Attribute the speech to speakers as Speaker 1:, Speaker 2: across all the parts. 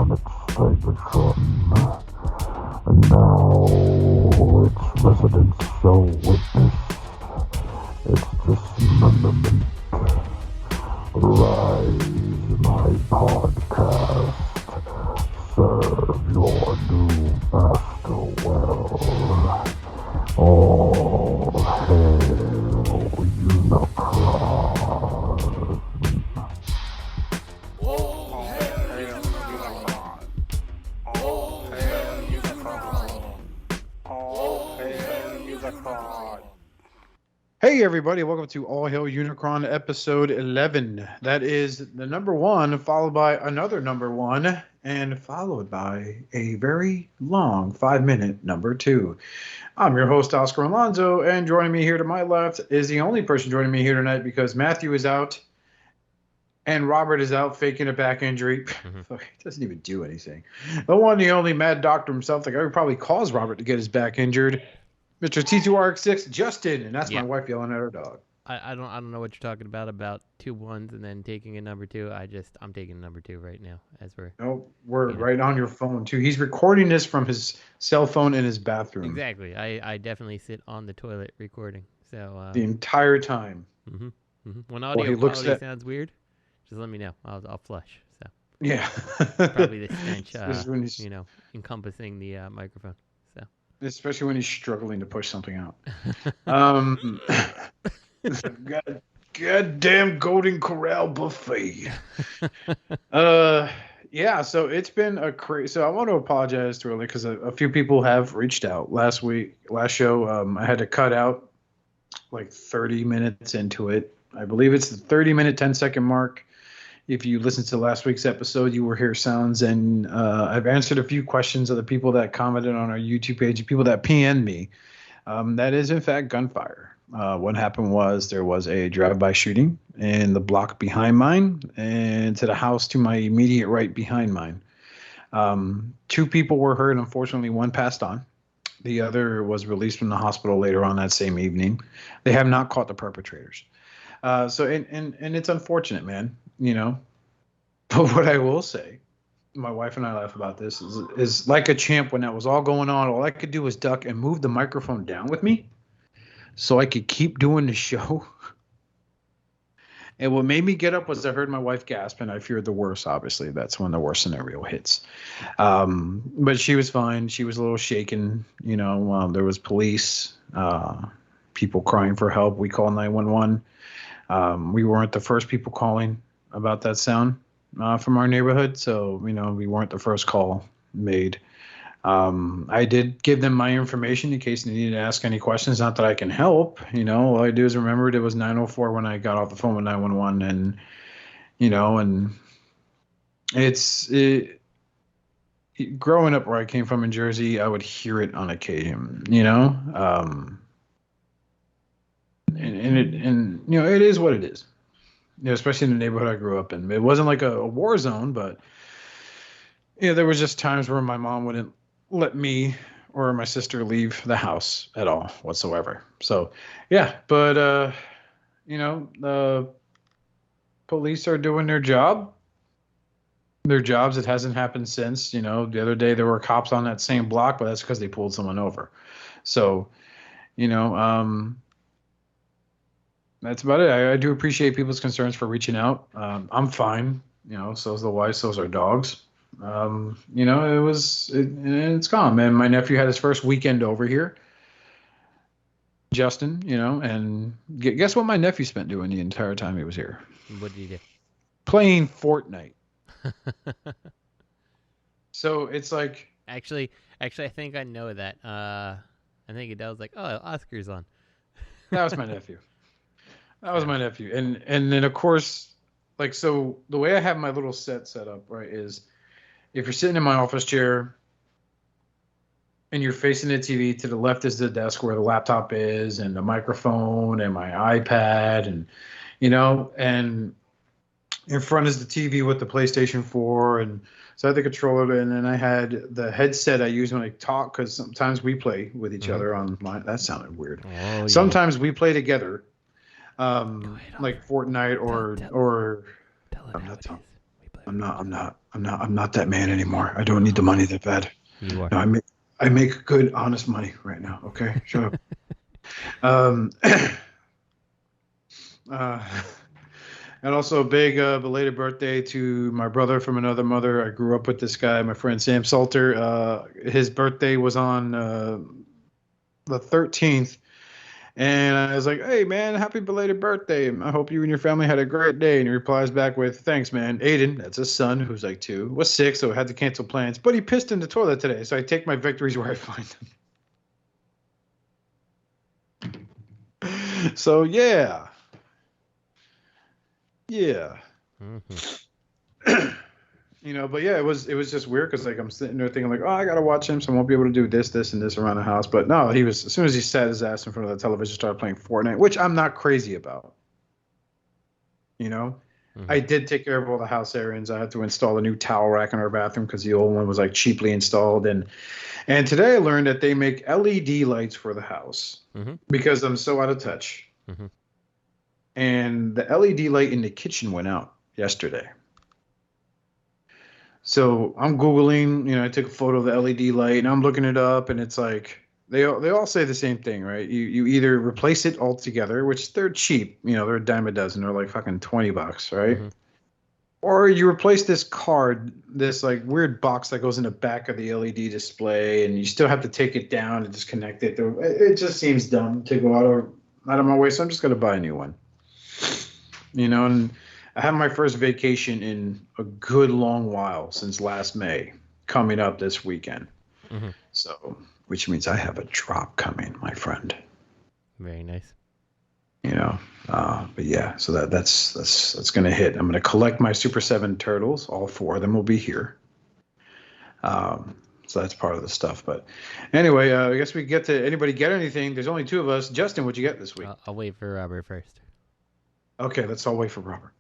Speaker 1: damn it, Tigatron. And now its residents shall witness its dismemberment. Rise, my podcast. Serve your new master well. All hail Unicron.
Speaker 2: Hey everybody, welcome to All Hail Unicron episode 11. That is the number 1, followed by another number 1, and followed by a very long 5-minute number 2. I'm your host, Oscar Alonso, and joining me here to my left is the only person joining me here tonight because Matthew is out and Robert is out faking a back injury. He doesn't even do anything. The one, the only mad doctor himself, the guy who probably caused Robert to get his back injured, Mr. T2RX6, Justin, and that's my wife yelling at her dog.
Speaker 3: I don't know what you're talking about 2 1s and then taking a number 2. I'm taking number 2 right now as
Speaker 2: we're right on your phone too. He's recording this from his cell phone in his bathroom.
Speaker 3: Exactly. I definitely sit on the toilet recording. So
Speaker 2: the entire time.
Speaker 3: When audio quality sounds weird, just let me know. I'll flush. So
Speaker 2: yeah,
Speaker 3: probably the stench, encompassing the microphone.
Speaker 2: Especially when he's struggling to push something out. Goddamn Golden Corral buffet. Yeah, so it's been a crazy. So I want to apologize to early because a few people have reached out last show. I had to cut out like 30 minutes into it. I believe it's the 30-minute, 10-second mark. If you listened to last week's episode, you will hear sounds, and I've answered a few questions of the people that commented on our YouTube page, and people that PN'd me. That is, in fact, gunfire. What happened was there was a drive-by shooting in the block behind mine and to the house to my immediate right behind mine. 2 people were hurt. Unfortunately, one passed on. The other was released from the hospital later on that same evening. They have not caught the perpetrators. So it's unfortunate, man. But what I will say, my wife and I laugh about this, is like a champ when that was all going on, all I could do was duck and move the microphone down with me so I could keep doing the show. And what made me get up was I heard my wife gasp, and I feared the worst, obviously. That's when the worst scenario hits. But she was fine. She was a little shaken. There was police, people crying for help. We called 911. We weren't the first people calling about that sound from our neighborhood. So, we weren't the first call made. I did give them my information in case they needed to ask any questions. Not that I can help, all I do is remember it was 9:04 when I got off the phone with 911 and, and growing up where I came from in Jersey, I would hear it on occasion, and it is what it is. Especially in the neighborhood I grew up in. It wasn't like a war zone, but there was just times where my mom wouldn't let me or my sister leave the house at all whatsoever. So, but the police are doing their job. Their jobs. It hasn't happened since. The other day there were cops on that same block, but that's because they pulled someone over. So, that's about it. I do appreciate people's concerns for reaching out. I'm fine. So's the wife, so's our dogs. It's gone, man. My nephew had his first weekend over here. Justin, and guess what my nephew spent doing the entire time he was here?
Speaker 3: What did he do?
Speaker 2: Playing Fortnite. So it's like...
Speaker 3: Actually, I think I know that. I think that was like, oh, Oscar's on.
Speaker 2: That was my nephew. And then, of course, like, so the way I have my little set up, right, is if you're sitting in my office chair and you're facing the TV, to the left is the desk where the laptop is and the microphone and my iPad and, and in front is the TV with the PlayStation 4. And so I had the controller, and then I had the headset I use when I talk, because sometimes we play with each other on my, that sounded weird. Oh, sometimes we play together. Like Fortnite or
Speaker 3: tell it how it is. We play
Speaker 2: I'm not that man anymore. I don't need the money that bad.
Speaker 3: You are.
Speaker 2: No, I make good, honest money right now. Okay, shut up. And also a big belated birthday to my brother from another mother. I grew up with this guy, my friend Sam Salter. His birthday was on the 13th. And I was like, hey, man, happy belated birthday. I hope you and your family had a great day. And he replies back with, thanks, man. Aiden, that's his son, who's like 2, was sick, so had to cancel plans. But he pissed in the toilet today, so I take my victories where I find them. So, yeah. Yeah.
Speaker 3: Mm-hmm.
Speaker 2: But yeah, it was just weird because like I'm sitting there thinking like, oh, I gotta watch him, so I won't be able to do this, and this around the house. But no, he was, as soon as he sat his ass in front of the television, started playing Fortnite, which I'm not crazy about.
Speaker 3: Mm-hmm.
Speaker 2: I did take care of all the house errands. I had to install a new towel rack in our bathroom because the old one was like cheaply installed. And today I learned that they make LED lights for the house because I'm so out of touch.
Speaker 3: Mm-hmm.
Speaker 2: And the LED light in the kitchen went out yesterday. So I'm Googling, I took a photo of the LED light and I'm looking it up, and it's like, they all say the same thing, right? You either replace it altogether, which they're cheap, they're a dime a dozen, they're like fucking $20, right?
Speaker 3: Mm-hmm.
Speaker 2: Or you replace this card, this like weird box that goes in the back of the LED display, and you still have to take it down and disconnect it. It just seems dumb to go out of my way, so I'm just gonna buy a new one. And I have my first vacation in a good long while since last May coming up this weekend.
Speaker 3: Mm-hmm.
Speaker 2: So, which means I have a drop coming, my friend.
Speaker 3: Very nice.
Speaker 2: But yeah, so that's going to hit. I'm going to collect my Super 7 turtles. All 4 of them will be here. So that's part of the stuff. But anyway, I guess we get to anybody get anything. There's only 2 of us. Justin, what'd you get this week?
Speaker 3: I'll wait for Robert first.
Speaker 2: Okay, let's all wait for Robert.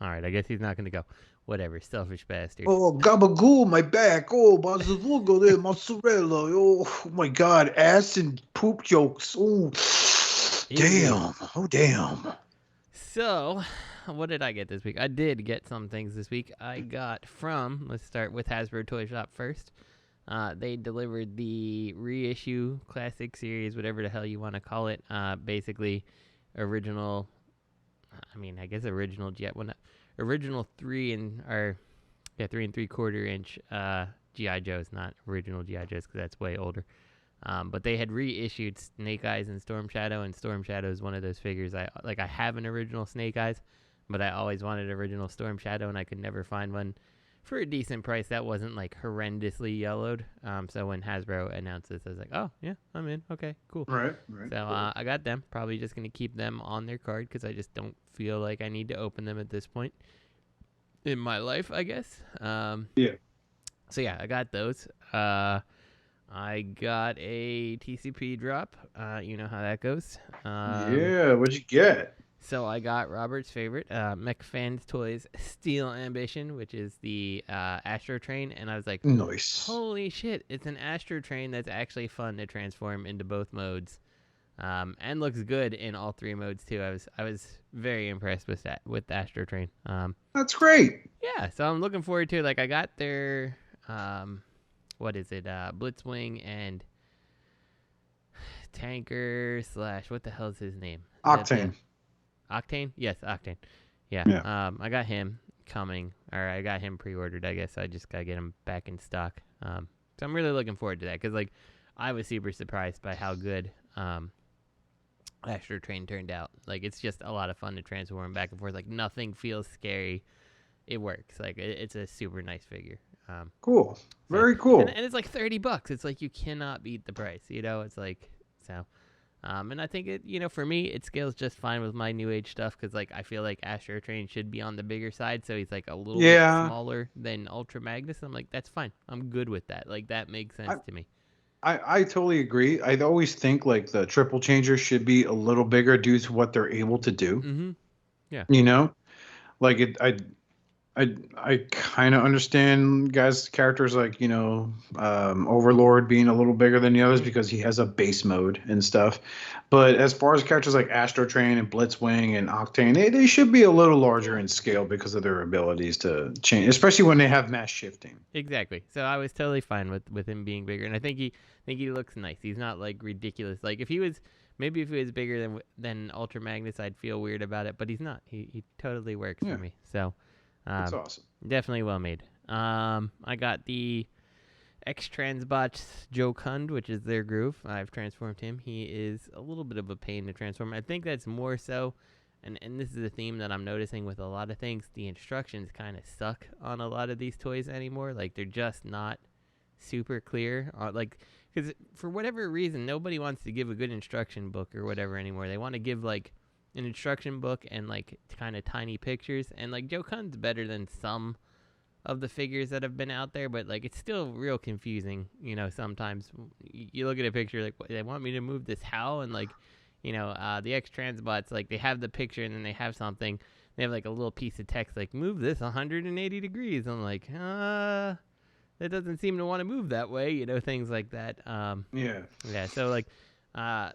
Speaker 3: All right, I guess he's not going to go. Whatever, selfish bastard.
Speaker 2: Oh, gabagoo, my back. Oh, bazooka there, mozzarella. Oh, my God, ass and poop jokes. Oh, damn. Oh, damn.
Speaker 3: So, what did I get this week? I did get some things this week. I got from, let's start with Hasbro Toy Shop first. They delivered the reissue classic series, whatever the hell you want to call it. Basically, original, I guess original Jet one. Original 3 and 3¾ inch G.I. Joes, not original G.I. Joes because that's way older. But they had reissued Snake Eyes and Storm Shadow, and Storm Shadow is one of those figures I have an original Snake Eyes, but I always wanted original Storm Shadow, and I could never find one for a decent price that wasn't like horrendously yellowed. So when Hasbro announced this, I was like, oh yeah, I'm in. Okay, cool.
Speaker 2: Right.
Speaker 3: So I got them. Probably just gonna keep them on their card because I just don't feel like I need to open them at this point in my life, I guess.
Speaker 2: Yeah.
Speaker 3: So yeah, I got those. I got a TCP drop. You know how that goes.
Speaker 2: Yeah. What'd you get?
Speaker 3: So I got Robert's favorite, McFans Toys Steel Ambition, which is the Astro Train, and I was like,
Speaker 2: nice.
Speaker 3: Holy shit! It's an Astro Train that's actually fun to transform into both modes, and looks good in all 3 modes too. I was very impressed with that with the Astro Train.
Speaker 2: That's great.
Speaker 3: Yeah, so I'm looking forward to it. Like I got their what is it? Blitzwing and Tanker / what the hell is his name?
Speaker 2: Octane.
Speaker 3: Octane? Yes, Octane. Yeah. I got him coming, or I got him pre-ordered, I guess. I just got to get him back in stock. So I'm really looking forward to that because, like, I was super surprised by how good Astro Train turned out. Like, it's just a lot of fun to transform back and forth. Like, nothing feels scary. It works. Like, it's a super nice figure.
Speaker 2: Cool. Very cool.
Speaker 3: And it's like $30. It's like you cannot beat the price. It's like, so... and I think it, for me, it scales just fine with my new age stuff because, like, I feel like Astro Train should be on the bigger side, so he's like a little bit smaller than Ultra Magnus. I'm like, that's fine. I'm good with that. Like, that makes sense to me.
Speaker 2: I totally agree. I always think like the triple changer should be a little bigger due to what they're able to do.
Speaker 3: Mm-hmm. Yeah.
Speaker 2: Like I kind of understand guys characters like Overlord being a little bigger than the others because he has a base mode and stuff. But as far as characters like Astro Train and Blitzwing and Octane, they should be a little larger in scale because of their abilities to change, especially when they have mass shifting.
Speaker 3: Exactly. So I was totally fine with him being bigger, and I think he looks nice. He's not like ridiculous. Like if he was bigger than Ultra Magnus, I'd feel weird about it. But he's not. He totally works for me. So.
Speaker 2: That's awesome.
Speaker 3: Definitely well made. I got the X-Transbots Jokund, which is their groove. I've transformed him. He is a little bit of a pain to transform. I think that's more so, and this is a theme that I'm noticing with a lot of things, the instructions kind of suck on a lot of these toys anymore. Like, they're just not super clear. Because for whatever reason, nobody wants to give a good instruction book or whatever anymore. They want to give, like, an instruction book and like kind of tiny pictures, and like Jokund's better than some of the figures that have been out there, but like it's still real confusing. Sometimes you look at a picture like, they want me to move this how, and like the X-Transbots, like they have the picture and then they have something, they have like a little piece of text like move this 180 degrees. I'm like, that doesn't seem to want to move that way, things like that. Yeah, so like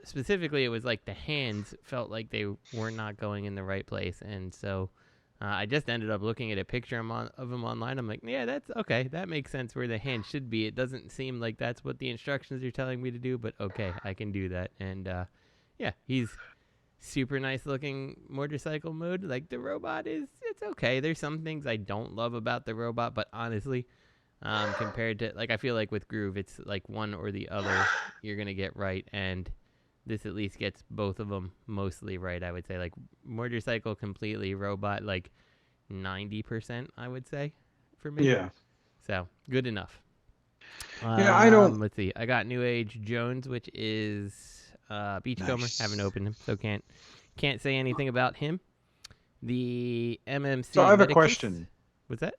Speaker 3: specifically, it was like the hands felt like they were not going in the right place, and so I just ended up looking at a picture of them online. I'm like, yeah, that's okay. That makes sense where the hand should be. It doesn't seem like that's what the instructions are telling me to do, but okay, I can do that. And yeah, he's super nice looking motorcycle mode. Like the robot it's okay. There's some things I don't love about the robot, but honestly, compared to, like, I feel like with Groove, it's like one or the other you're going to get right, and this at least gets both of them mostly right, I would say. Like, motorcycle completely, robot, like, 90%, I would say, for me.
Speaker 2: Yeah.
Speaker 3: So, good enough.
Speaker 2: Yeah, I don't...
Speaker 3: Let's see. I got New Age Jones, which is Beachcomber.
Speaker 2: Nice.
Speaker 3: Haven't opened him, so can't say anything about him. The MMC...
Speaker 2: So I have
Speaker 3: Medicus.
Speaker 2: a question.
Speaker 3: What's that?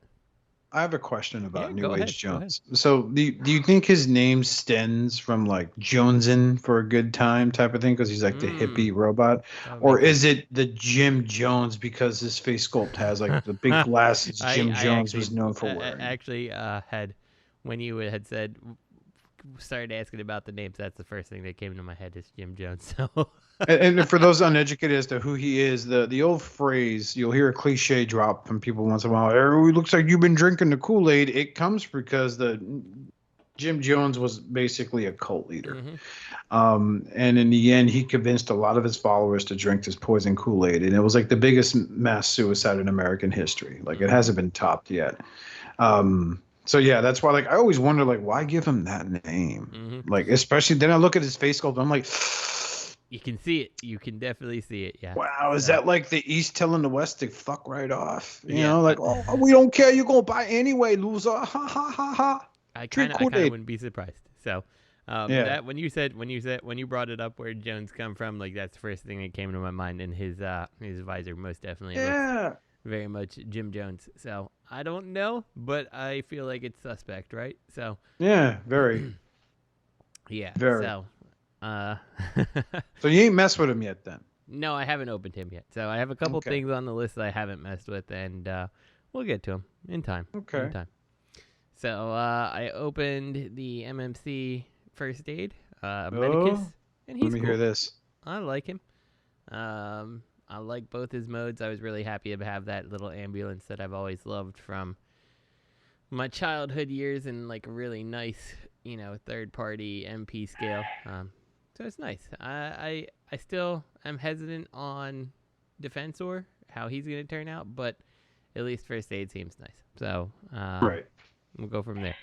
Speaker 2: I have a question about New
Speaker 3: go
Speaker 2: Age
Speaker 3: ahead.
Speaker 2: Jones. So do you think his name stems from like Jonesin' for a good time type of thing because he's like the hippie robot? Or is it the Jim Jones because his face sculpt has like the big glasses Jim Jones was known for wearing?
Speaker 3: Actually, when you had started asking about the names, that's the first thing that came to my head is Jim Jones. So.
Speaker 2: And for those uneducated as to who he is, the old phrase, you'll hear a cliche drop from people once in a while. Oh, it looks like you've been drinking the Kool-Aid. It comes because Jim Jones was basically a cult leader. Mm-hmm. And in the end, he convinced a lot of his followers to drink this poison Kool-Aid. And it was like the biggest mass suicide in American history. Like, it hasn't been topped yet. So yeah, that's why, like, I always wonder, like, why give him that name? Mm-hmm. Like, especially then I look at his face sculpt, I'm like,
Speaker 3: you can see it. You can definitely see it. Yeah.
Speaker 2: Wow, is that like the East telling the West to fuck right off? You know, like, oh, we don't care. You're gonna buy anyway, loser. Ha ha ha ha.
Speaker 3: I kind of wouldn't be surprised. So, that when you brought it up where Jones come from, like that's the first thing that came to my mind. And his visor most definitely looks very much Jim Jones. So I don't know, but I feel like it's suspect, right? So
Speaker 2: yeah, very.
Speaker 3: Yeah,
Speaker 2: very.
Speaker 3: So.
Speaker 2: So you ain't messed with him yet, then?
Speaker 3: No, I haven't opened him yet. So I have a couple things on the list that I haven't messed with, and we'll get to them in time.
Speaker 2: Okay.
Speaker 3: In time. So I opened the MMC First Aid, Medicus, and he's
Speaker 2: Let me
Speaker 3: cool.
Speaker 2: hear this.
Speaker 3: I like him. I like both his modes. I was really happy to have that little ambulance that I've always loved from my childhood years, and like a really nice, third-party MP scale. So it's nice. I still am hesitant on Defensor, how he's going to turn out, but at least First Aid seems nice. So
Speaker 2: right.
Speaker 3: We'll go from there.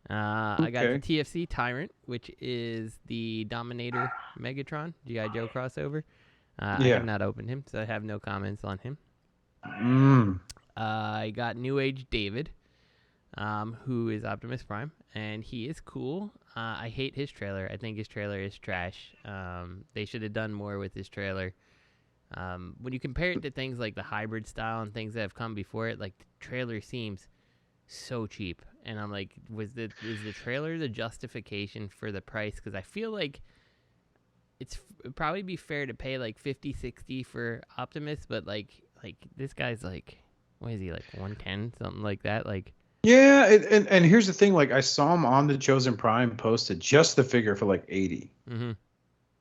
Speaker 3: I got the TFC Tyrant, which is the Dominator Megatron, G.I. Joe crossover. I have not opened him, so I have no comments on him. I got New Age David, who is Optimus Prime, and he is cool. I hate his trailer. I think his trailer is trash. They should have done more with his trailer. When you compare it to things like the hybrid style and things that have come before it, like the trailer seems so cheap. And I'm like, is the trailer the justification for the price? Because I feel like it'd probably be fair to pay like $50, $60 for Optimus, but like this guy's like what is he, like 110, something like that? Like,
Speaker 2: Yeah, and here's the thing, like I saw him on the Chosen Prime posted just the figure for like 80,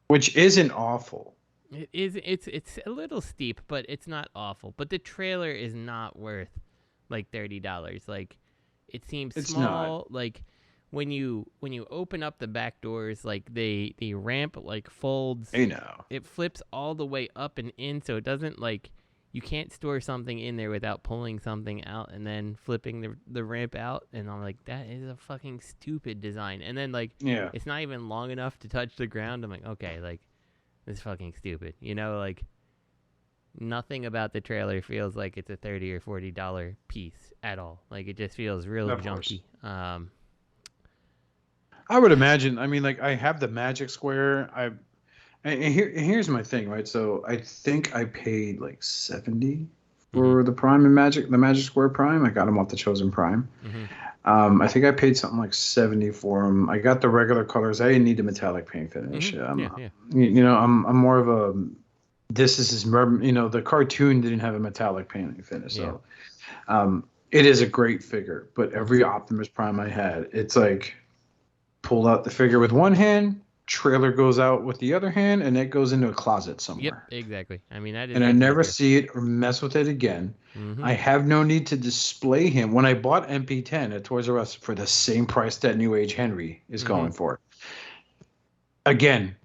Speaker 2: which isn't awful.
Speaker 3: it is. It's a little steep, but it's not awful. But the trailer is not worth like $30. Like, it seems
Speaker 2: It's
Speaker 3: small.
Speaker 2: not.
Speaker 3: Like when you open up the back doors, like the ramp like folds.
Speaker 2: You know.
Speaker 3: It flips all the way up and in, so it doesn't like. You can't store something in there without pulling something out and then flipping the ramp out. And I'm like, that is a fucking stupid design. And then, like,
Speaker 2: Yeah.
Speaker 3: it's not even long enough to touch the ground. I'm like, okay, like, this is fucking stupid. You know, like, nothing about the trailer feels like it's a $30 or $40 piece at all. Like, it just feels real junky.
Speaker 2: I would imagine. I mean, like, I have the Magic Square. Here's my thing, right? So I think I paid like 70 for the Prime and the Magic Square Prime. I got them off the Chosen Prime. I think I paid something like 70 for them. I got the regular colors. I didn't need the metallic paint finish.
Speaker 3: Yeah.
Speaker 2: You know, I'm more of a. This is his. You know, the cartoon didn't have a metallic painting finish, so it is a great figure. But every Optimus Prime I had, it's like pull out the figure with one hand. Trailer goes out with the other hand, and it goes into a closet somewhere.
Speaker 3: Yep, exactly. I mean,
Speaker 2: and I never see it or mess with it again. I have no need to display him. When I bought MP10 at Toys R Us for the same price that New Age Henry is going for, again,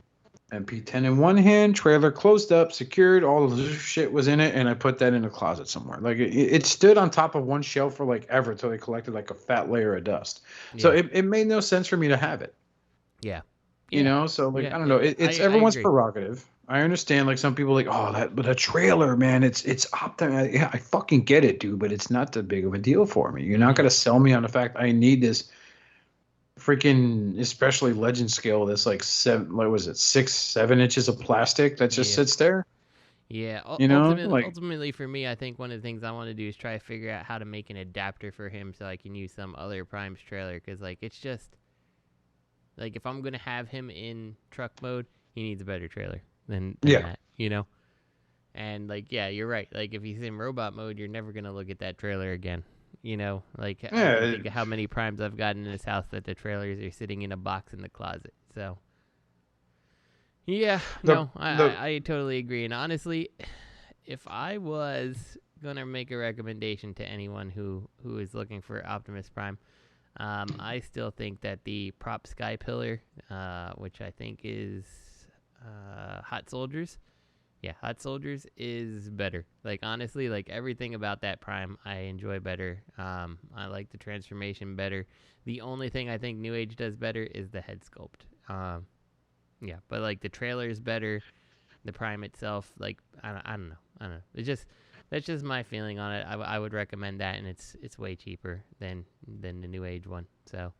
Speaker 2: MP10 in one hand, trailer closed up, secured, all of the shit was in it, and I put that in a closet somewhere. Like it stood on top of one shelf for like ever till they collected like a fat layer of dust. So it made no sense for me to have it.
Speaker 3: Yeah.
Speaker 2: You know, so like I don't know. It's everyone's prerogative. I understand. Like some people, like, oh, but a trailer, man. It's Optimus. Yeah, I fucking get it, dude. But it's not that big of a deal for me. You're not gonna sell me on the fact I need this freaking, especially Legend scale. This like 6-7 inches of plastic that just sits there.
Speaker 3: Yeah.
Speaker 2: You know,
Speaker 3: ultimately for me, I think one of the things I want to do is try to figure out how to make an adapter for him so I can use some other Prime's trailer, because like it's just. Like, if I'm going to have him in truck mode, he needs a better trailer than that, you know? And, like, yeah, you're right. Like, if he's in robot mode, you're never going to look at that trailer again, you know? Like, I can think of how many Primes I've gotten in this house that the trailers are sitting in a box in the closet. So, yeah, I totally agree. And honestly, if I was going to make a recommendation to anyone who is looking for Optimus Prime, I still think that the prop sky pillar, which I think is Hot Soldiers. Yeah, Hot Soldiers is better. Like, honestly, like everything about that Prime I enjoy better. I like the transformation better. The only thing I think New Age does better is the head sculpt. Yeah, but like the trailer is better. The Prime itself, like, I don't know. That's just my feeling on it. I would recommend that, and it's way cheaper than the New Age one. So,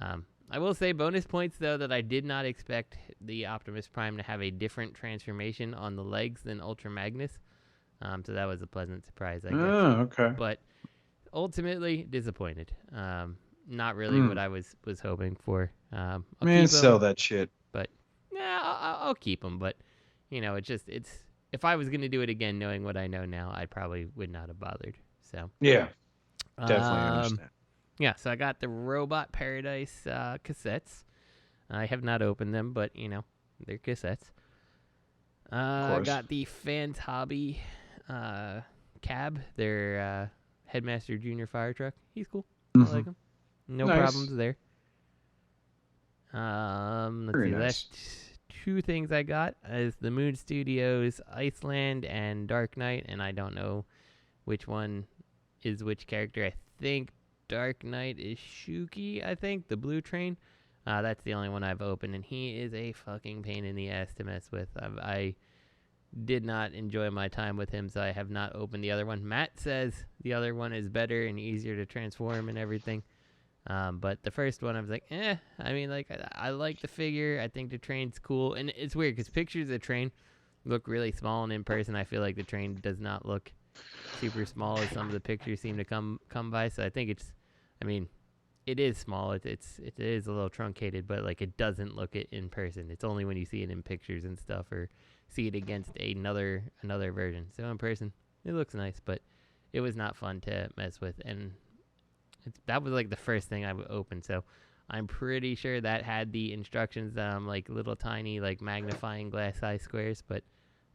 Speaker 3: I will say bonus points, though, that I did not expect the Optimus Prime to have a different transformation on the legs than Ultra Magnus. So that was a pleasant surprise, I guess.
Speaker 2: Oh, okay.
Speaker 3: But ultimately, disappointed. Not really what I was hoping for.
Speaker 2: Man, sell that shit.
Speaker 3: But, yeah, I'll keep them. But, you know, it's if I was going to do it again, knowing what I know now, I probably would not have bothered. So
Speaker 2: yeah, definitely understand.
Speaker 3: Yeah, so I got the Robot Paradise cassettes. I have not opened them, but, you know, they're cassettes. I got the Fans Hobby cab, their Headmaster Junior fire truck. He's cool. I like him. No problems there. Let's see. Last two things I got is the Moon Studios Iceland and Dark Knight, and I don't know which one is which character. I think Dark Knight is Shuki, I think, the blue train. That's the only one I've opened, and he is a fucking pain in the ass to mess with. I did not enjoy my time with him, so I have not opened the other one. Matt says the other one is better and easier to transform and everything. But the first one, I was like, I mean, like, I like the figure. I think the train's cool. And it's weird because pictures of the train look really small, and in person, I feel like the train does not look super small as some of the pictures seem to come by. So I think it is small. It is a little truncated, but like it doesn't look it in person. It's only when you see it in pictures and stuff or see it against another version. So in person, it looks nice, but it was not fun to mess with, and that was like the first thing I would open. So I'm pretty sure that had the instructions, like little tiny like magnifying glass size squares, but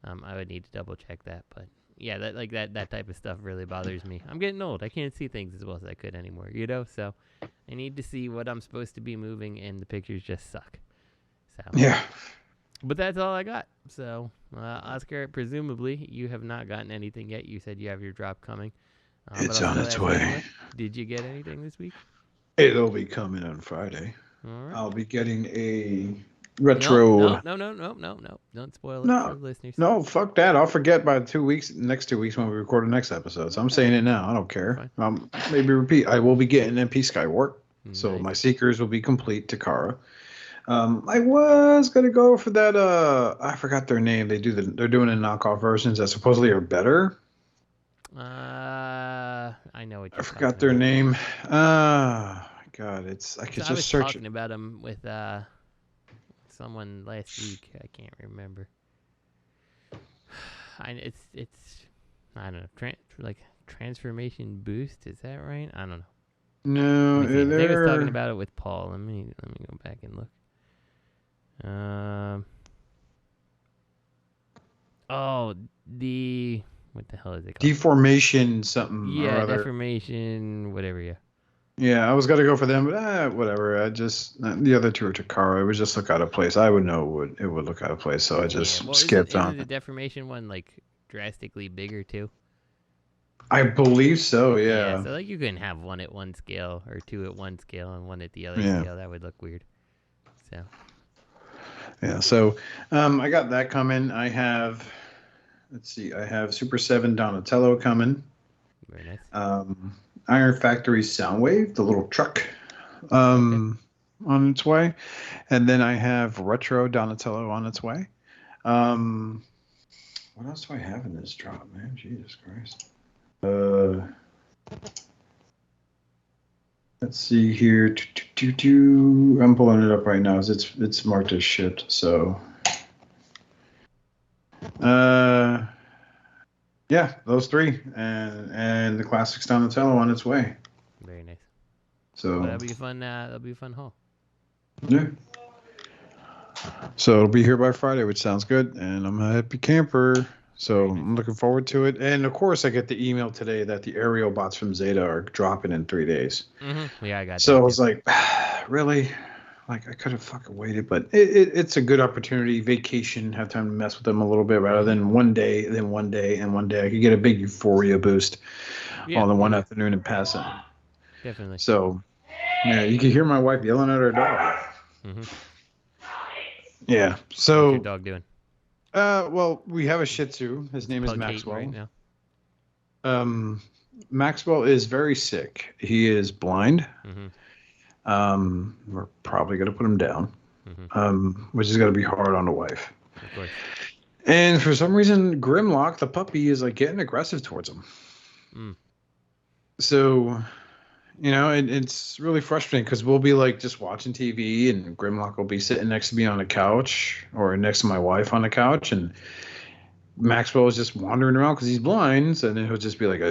Speaker 3: I would need to double check that. But yeah, that type of stuff really bothers me. I'm getting old. I can't see things as well as I could anymore, so I need to see what I'm supposed to be moving, and the pictures just suck. So
Speaker 2: Yeah.
Speaker 3: But that's all I got. So, Oscar, presumably you have not gotten anything yet. You said you have your drop coming.
Speaker 2: It's on its way.
Speaker 3: Did you get anything this week?
Speaker 2: It'll be coming on Friday.
Speaker 3: All right.
Speaker 2: I'll be getting a retro.
Speaker 3: No. Don't spoil it for the listeners.
Speaker 2: No, fuck that. I'll forget by next 2 weeks when we record the next episode. So I'm saying it now. I don't care. Maybe repeat. I will be getting MP Skywarp.
Speaker 3: Nice.
Speaker 2: So my Seekers will be complete, Takara. I was gonna go for that. I forgot their name. They're doing a knockoff versions that supposedly are better.
Speaker 3: I know what you're
Speaker 2: I forgot their name. God, I could just search.
Speaker 3: I was talking about them with someone last week. I can't remember. It's I don't know. Like transformation boost. Is that right? I don't know.
Speaker 2: No,
Speaker 3: I think I was talking about it with Paul. Let me go back and look. What the hell is it called?
Speaker 2: Deformation something.
Speaker 3: Yeah,
Speaker 2: or other.
Speaker 3: deformation, whatever. Yeah.
Speaker 2: Yeah, I was gonna go for them, but whatever. I just the other two are Takara. It would just look out of place. I would know it would look out of place, so I just skipped on.
Speaker 3: Is the deformation one like drastically bigger too?
Speaker 2: I believe so. Yeah.
Speaker 3: So like you couldn't have one at one scale or two at one scale and one at the other scale. That would look weird. So.
Speaker 2: Yeah. So, I got that coming. I have. Let's see. I have Super 7 Donatello coming.
Speaker 3: Very nice.
Speaker 2: Iron Factory Soundwave, the little truck, on its way, and then I have Retro Donatello on its way. What else do I have in this drop, man? Jesus Christ. Let's see here. I'm pulling it up right now. It's marked as shipped. So, yeah, those three, and the classic Donatello on its way.
Speaker 3: Very nice.
Speaker 2: So
Speaker 3: that'll be a fun. That'll be a fun haul.
Speaker 2: Yeah. So it'll be here by Friday, which sounds good, and I'm a happy camper. So I'm looking forward to it. And of course, I get the email today that the aerial bots from Zeta are dropping in 3 days.
Speaker 3: Mm-hmm. Yeah, I got.
Speaker 2: So I was like, really? Like I could have fucking waited, but it's a good opportunity. Vacation, have time to mess with them a little bit rather than one day, then one day, and one day. I could get a big euphoria boost all in one afternoon and pass it.
Speaker 3: Definitely.
Speaker 2: So, yeah, you can hear my wife yelling at her dog.
Speaker 3: Mm-hmm.
Speaker 2: Yeah. So.
Speaker 3: What's your dog doing?
Speaker 2: Well, we have a Shih Tzu. His name is Maxwell.
Speaker 3: Right now.
Speaker 2: Maxwell is very sick. He is blind.
Speaker 3: Mm-hmm.
Speaker 2: We're probably going to put him down,
Speaker 3: Mm-hmm.
Speaker 2: which is going to be hard on the wife.
Speaker 3: Of course.
Speaker 2: And for some reason, Grimlock, the puppy, is like getting aggressive towards him.
Speaker 3: Mm.
Speaker 2: So, it's really frustrating because we'll be like just watching TV and Grimlock will be sitting next to me on the couch or next to my wife on the couch, and Maxwell is just wandering around because he's blind, and then he'll just be like,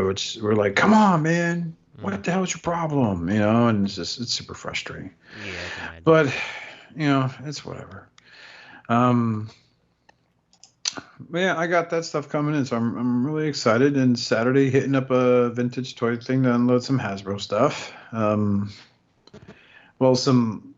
Speaker 2: which we're like, come on, man. What the hell is your problem? And it's super frustrating.
Speaker 3: Yeah,
Speaker 2: but, it's whatever. But yeah, I got that stuff coming in, so I'm really excited. And Saturday, hitting up a vintage toy thing to unload some Hasbro stuff. Well, some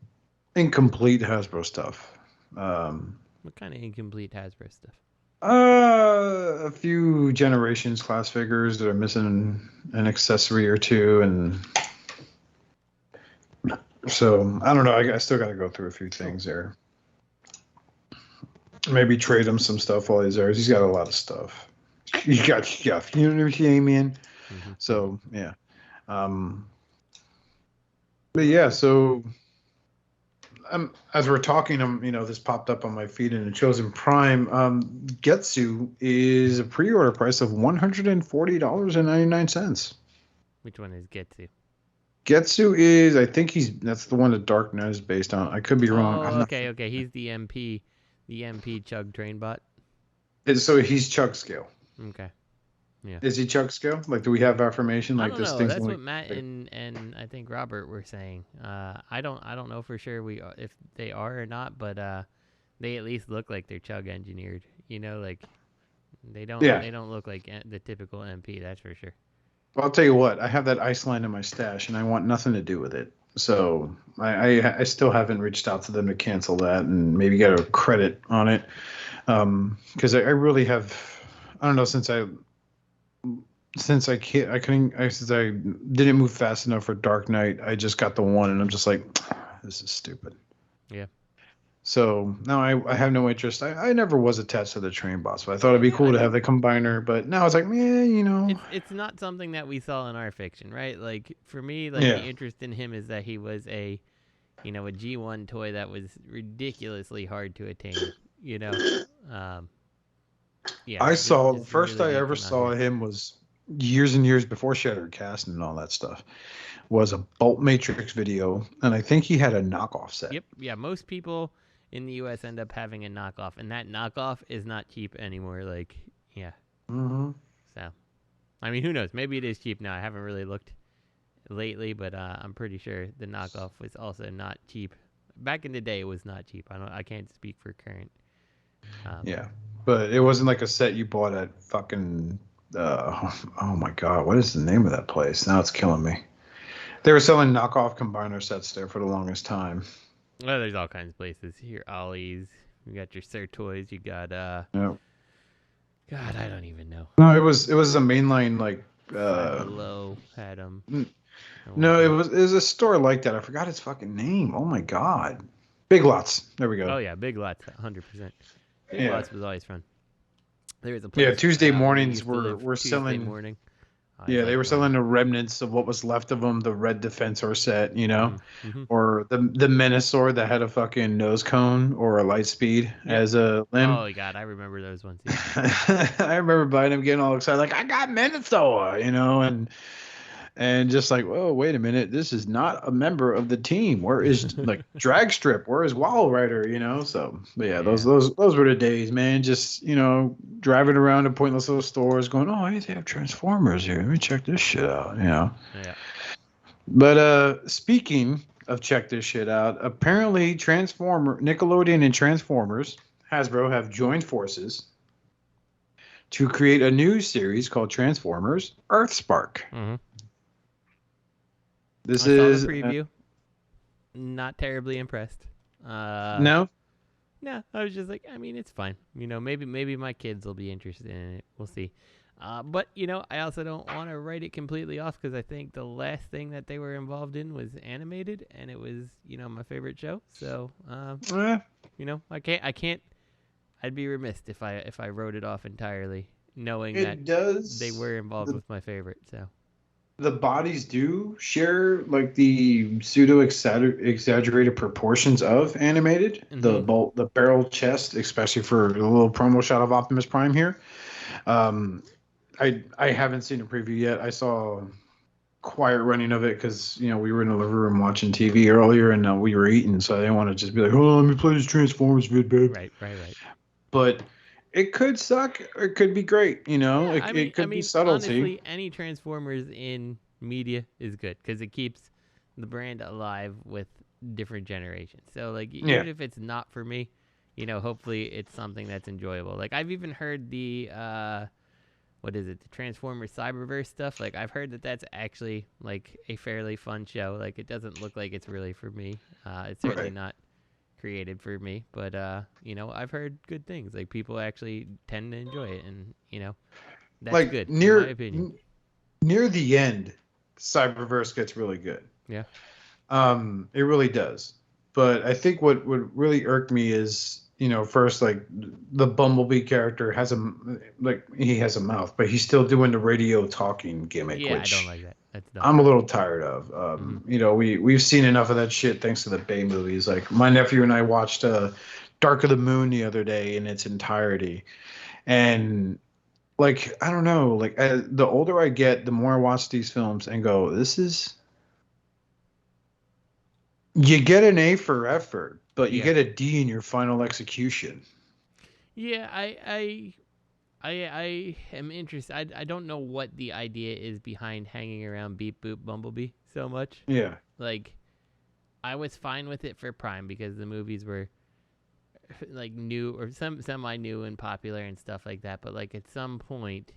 Speaker 2: incomplete Hasbro stuff.
Speaker 3: What kind of incomplete Hasbro stuff?
Speaker 2: A few Generations class figures that are missing an accessory or two, and so I don't know. I still got to go through a few things there. Maybe trade him some stuff while he's there. He's got a lot of stuff. He's got stuff. You know what I'm saying, man?
Speaker 3: Mm-hmm.
Speaker 2: So yeah. But yeah, so. As we're talking, this popped up on my feed in the Chosen Prime. Getsu is a pre-order price of $140.99.
Speaker 3: Which one is Getsu?
Speaker 2: Getsu is, I think that's the one that Darknet is based on. I could be wrong.
Speaker 3: Okay. He's the MP Chug train bot.
Speaker 2: So he's Chug scale.
Speaker 3: Okay. Yeah.
Speaker 2: Is he Chuck scale? Like, do we have affirmation?
Speaker 3: I
Speaker 2: Like,
Speaker 3: don't
Speaker 2: this
Speaker 3: know.
Speaker 2: thing's
Speaker 3: That's
Speaker 2: only,
Speaker 3: what Matt and I think Robert were saying. I don't know for sure if they are or not, but they at least look like they're chug engineered. You know, like they
Speaker 2: yeah.
Speaker 3: don't look like the typical MP. That's for sure.
Speaker 2: Well, I'll tell you what. I have that Iceland in my stash, and I want nothing to do with it. So I still haven't reached out to them to cancel that and maybe get a credit on it. Because I really have. I don't know, since I didn't move fast enough for Dark Knight. I just got the one, and I'm just like, this is stupid.
Speaker 3: Yeah.
Speaker 2: So now I have no interest. I never was attached to the train boss, but I thought it'd be cool to have the combiner. But now it's like, man,
Speaker 3: it's not something that we saw in our fiction, right? Like for me, like
Speaker 2: Yeah.
Speaker 3: the interest in him is that he was a G1 toy that was ridiculously hard to attain. Yeah.
Speaker 2: I saw the
Speaker 3: just
Speaker 2: first
Speaker 3: really
Speaker 2: I
Speaker 3: didn't
Speaker 2: ever
Speaker 3: come out
Speaker 2: saw
Speaker 3: here.
Speaker 2: him was years and years before Shattered Cast and all that stuff. Was a Bolt Matrix video, and I think he had a knockoff set.
Speaker 3: Yep. Yeah. Most people in the U.S. end up having a knockoff, and that knockoff is not cheap anymore. Like, yeah.
Speaker 2: Mm-hmm.
Speaker 3: So, I mean, who knows? Maybe it is cheap now. I haven't really looked lately, but I'm pretty sure the knockoff was also not cheap. Back in the day, it was not cheap. I can't speak for current.
Speaker 2: Yeah, but it wasn't like a set you bought at fucking. Oh my god, what is the name of that place? Now it's killing me. They were selling knockoff combiner sets there for the longest time.
Speaker 3: Well, there's all kinds of places here. Ollie's. You got your Sir Toys. You got
Speaker 2: Yeah.
Speaker 3: God, I don't even know.
Speaker 2: No, it was a mainline like.
Speaker 3: Five Below had them.
Speaker 2: No, it was a store like that. I forgot its fucking name. Oh my god, Big Lots. There we go.
Speaker 3: Oh yeah, Big Lots, 100%. Big
Speaker 2: Yeah.
Speaker 3: Lots was always fun. There was a place.
Speaker 2: Yeah, Tuesday
Speaker 3: where we
Speaker 2: mornings
Speaker 3: used to
Speaker 2: were
Speaker 3: live Tuesday
Speaker 2: selling.
Speaker 3: morning.
Speaker 2: Yeah, they were selling the remnants of what was left of them, the red Defensor set,
Speaker 3: Mm-hmm.
Speaker 2: or the Menasor that had a fucking nose cone or a light speed as a limb.
Speaker 3: Oh god, I remember those ones. Yeah.
Speaker 2: I remember buying them, getting all excited, like I got Menasor, and just like, whoa, wait a minute, this is not a member of the team. Where is like Drag Strip? Where is Wall Rider? So, but yeah, those were the days, man. Just driving around to pointless little stores, going, oh, I have Transformers here. Let me check this shit out.
Speaker 3: Yeah.
Speaker 2: But speaking of check this shit out, apparently Nickelodeon and Transformers, Hasbro have joined forces to create a new series called Transformers Earthspark.
Speaker 3: Mm-hmm.
Speaker 2: This
Speaker 3: I
Speaker 2: is
Speaker 3: saw the preview. Not terribly impressed.
Speaker 2: No.
Speaker 3: No, I was just like, I mean, it's fine. Maybe my kids will be interested in it. We'll see. But I also don't want to write it completely off because I think the last thing that they were involved in was animated, and it was my favorite show. So I can't. I'd be remiss if I wrote it off entirely, knowing that they were involved with my favorite. So.
Speaker 2: The bodies do share like the pseudo exaggerated proportions of animated.
Speaker 3: Mm-hmm.
Speaker 2: The barrel chest, especially for a little promo shot of Optimus Prime here. I haven't seen a preview yet. I saw quiet running of it because we were in the living room watching TV earlier and we were eating, so I didn't want to just be like, oh, let me play this Transformers vid, babe.
Speaker 3: Right.
Speaker 2: But it could suck or it could be great,
Speaker 3: Yeah,
Speaker 2: it could be subtlety.
Speaker 3: Honestly, any Transformers in media is good because it keeps the brand alive with different generations. So, like, even if it's not for me, hopefully it's something that's enjoyable. Like, I've even heard the, the Transformers Cyberverse stuff. Like, I've heard that that's actually, like, a fairly fun show. Like, it doesn't look like it's really for me. It's certainly not created for me, but I've heard good things. Like, people actually tend to enjoy it, and that's
Speaker 2: like
Speaker 3: good in my opinion.
Speaker 2: Near the end, Cyberverse gets really good.
Speaker 3: Yeah,
Speaker 2: it really does. But I think what really irked me is first, like, the Bumblebee character has a mouth, but he's still doing the radio talking gimmick.
Speaker 3: Yeah,
Speaker 2: which
Speaker 3: I don't like that. That's dumb.
Speaker 2: I'm a little tired of. We've seen enough of that shit thanks to the Bay movies. Like, my nephew and I watched Dark of the Moon the other day in its entirety, and like, I don't know, like, the older I get, the more I watch these films and go, you get an A for effort, but you get a D in your final execution.
Speaker 3: Yeah, I I am interested. I don't know what the idea is behind hanging around Beep Boop Bumblebee so much.
Speaker 2: Yeah.
Speaker 3: Like, I was fine with it for Prime because the movies were like new or semi new and popular and stuff like that. But like at some point,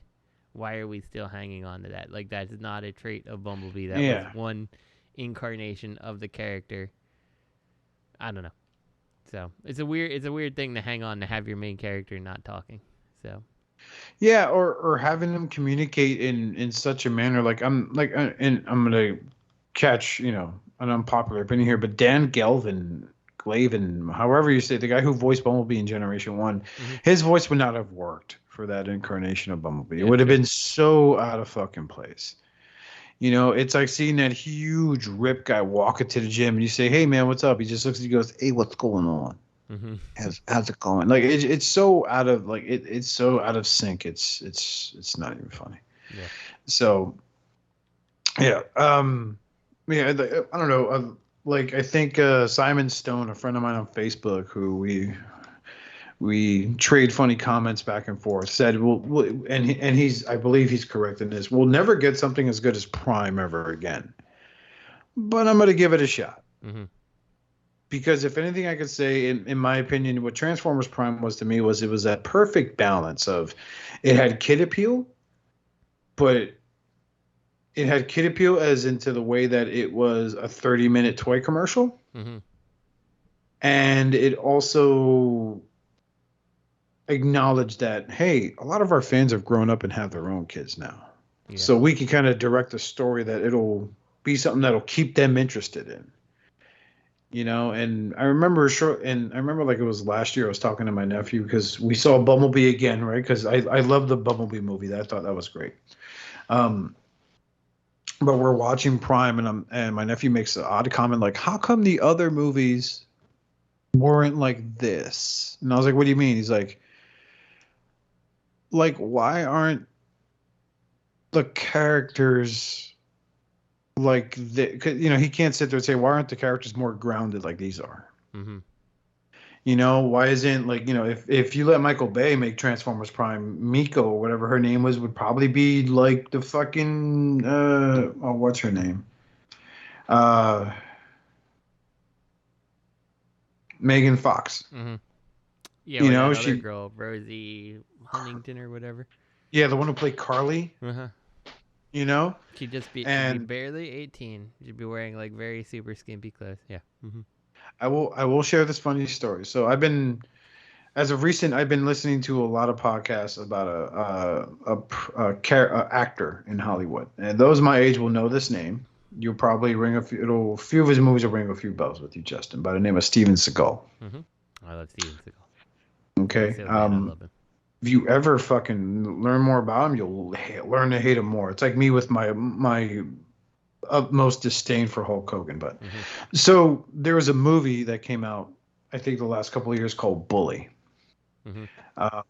Speaker 3: why are we still hanging on to that? Like, that's not a trait of Bumblebee. That was one incarnation of the character. I don't know. So it's a weird thing to hang on to, have your main character not talking. So
Speaker 2: yeah, or having them communicate in such a manner, and I'm gonna catch an unpopular opinion here, but Dan Glavin, however you say, the guy who voiced Bumblebee in Generation 1, his voice would not have worked for that incarnation of Bumblebee. It would have been so out of fucking place. It's like seeing that huge rip guy walk into the gym and you say, "Hey man, what's up?" He just looks at you and goes, "Hey, what's going on? How's it going?" Like it's so out of it's so out of sync. It's not even funny.
Speaker 3: Yeah. So
Speaker 2: yeah. I don't know. I think Simon Stone, a friend of mine on Facebook, who we trade funny comments back and forth, said, I believe he's correct in this, we'll never get something as good as Prime ever again. But I'm going to give it a shot. Because if anything I could say, in my opinion, what Transformers Prime was to me was it was that perfect balance of, it had kid appeal, but it had kid appeal as into the way that it was a 30-minute toy commercial. And it also acknowledged that, hey, a lot of our fans have grown up and have their own kids now. Yeah. So we can kind of direct a story that it'll be something that'll keep them interested in. And I remember like it was last year, I was talking to my nephew because we saw Bumblebee again, right? Because I love the Bumblebee movie. I thought that was great. But we're watching Prime, and my nephew makes an odd comment like, "How come the other movies weren't like this?" And I was like, "What do you mean?" He's like, why aren't the characters like the? He can't sit there and say, why aren't the characters more grounded like these are? Why isn't if you let Michael Bay make Transformers Prime, Miko or whatever her name was would probably be like the fucking what's her name? Megan Fox.
Speaker 3: Yeah, that other girl, Rosie Huntington or whatever.
Speaker 2: Yeah, the one who played Carly.
Speaker 3: She'd just be barely 18. She'd be wearing like very super skimpy clothes. Yeah.
Speaker 2: I will share this funny story. So I've been listening to a lot of podcasts about a actor in Hollywood, and those my age will know this name. You'll probably ring a few of his movies will ring a few bells with you, Justin, by the name of Steven Seagal.
Speaker 3: I love Steven Seagal.
Speaker 2: Okay.
Speaker 3: I love him.
Speaker 2: If you ever fucking learn more about him, you'll learn to hate him more. It's like me with my utmost disdain for Hulk Hogan. But so there was a movie that came out, I think the last couple of years, called Bully.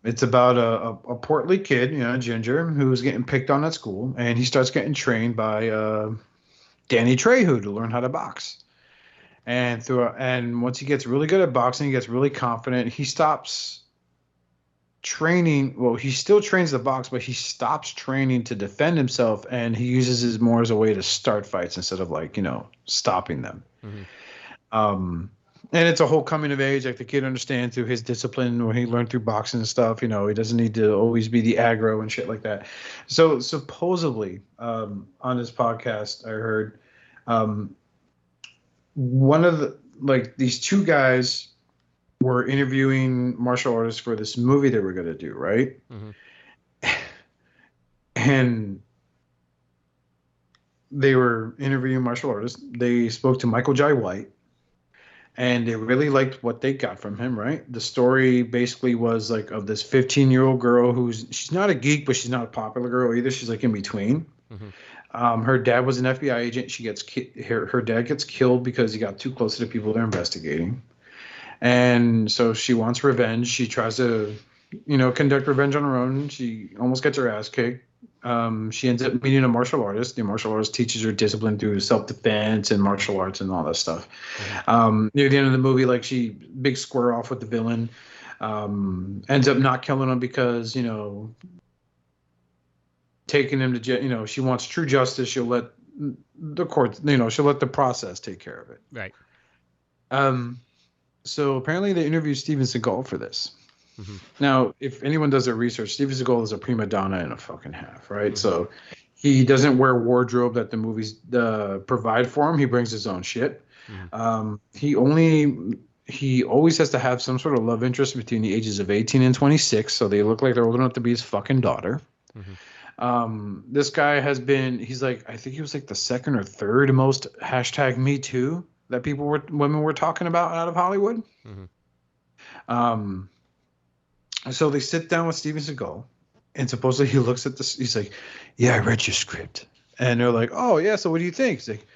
Speaker 2: It's about a portly kid, Ginger, who's getting picked on at school, and he starts getting trained by Danny Trejo to learn how to box. And once he gets really good at boxing, he gets really confident. He stops training. Well, he still trains the box, but he stops training to defend himself, and he uses it more as a way to start fights instead of stopping them. And it's a whole coming of age. Like the kid understands through his discipline when he learned through boxing and stuff. He doesn't need to always be the aggro and shit like that. So supposedly on this podcast, I heard one of the these two guys were interviewing martial artists for this movie they were going to do, right? And they were interviewing martial artists. They spoke to Michael Jai White, and they really liked what they got from him, right? The story basically was of this 15-year-old girl she's not a geek, but she's not a popular girl either. She's in between. Her dad was an FBI agent. Her dad gets killed because he got too close to the people they're investigating. And so she wants revenge. She tries to, conduct revenge on her own. She almost gets her ass kicked. She ends up meeting a martial artist. The martial artist teaches her discipline through self-defense and martial arts and all that stuff. Near the end of the movie, like she big square off with the villain. Ends up not killing him because, taking him to jail, she wants true justice. She'll let the court, she'll let the process take care of it.
Speaker 3: Right.
Speaker 2: So apparently they interviewed Steven Seagal for this. Now, if anyone does their research, Steven Seagal is a prima donna and a fucking half, right? So he doesn't wear wardrobe that the movies provide for him. He brings his own shit. He always has to have some sort of love interest between the ages of 18 and 26, so they look like they're old enough to be his fucking daughter. This guy he's like, I think he was like the second or third most #MeToo that women were talking about out of Hollywood. So they sit down with Steven Seagal, and supposedly he looks at this. He's like, "Yeah, I read your script," and they're like, "Oh yeah, so what do you think?" He's like,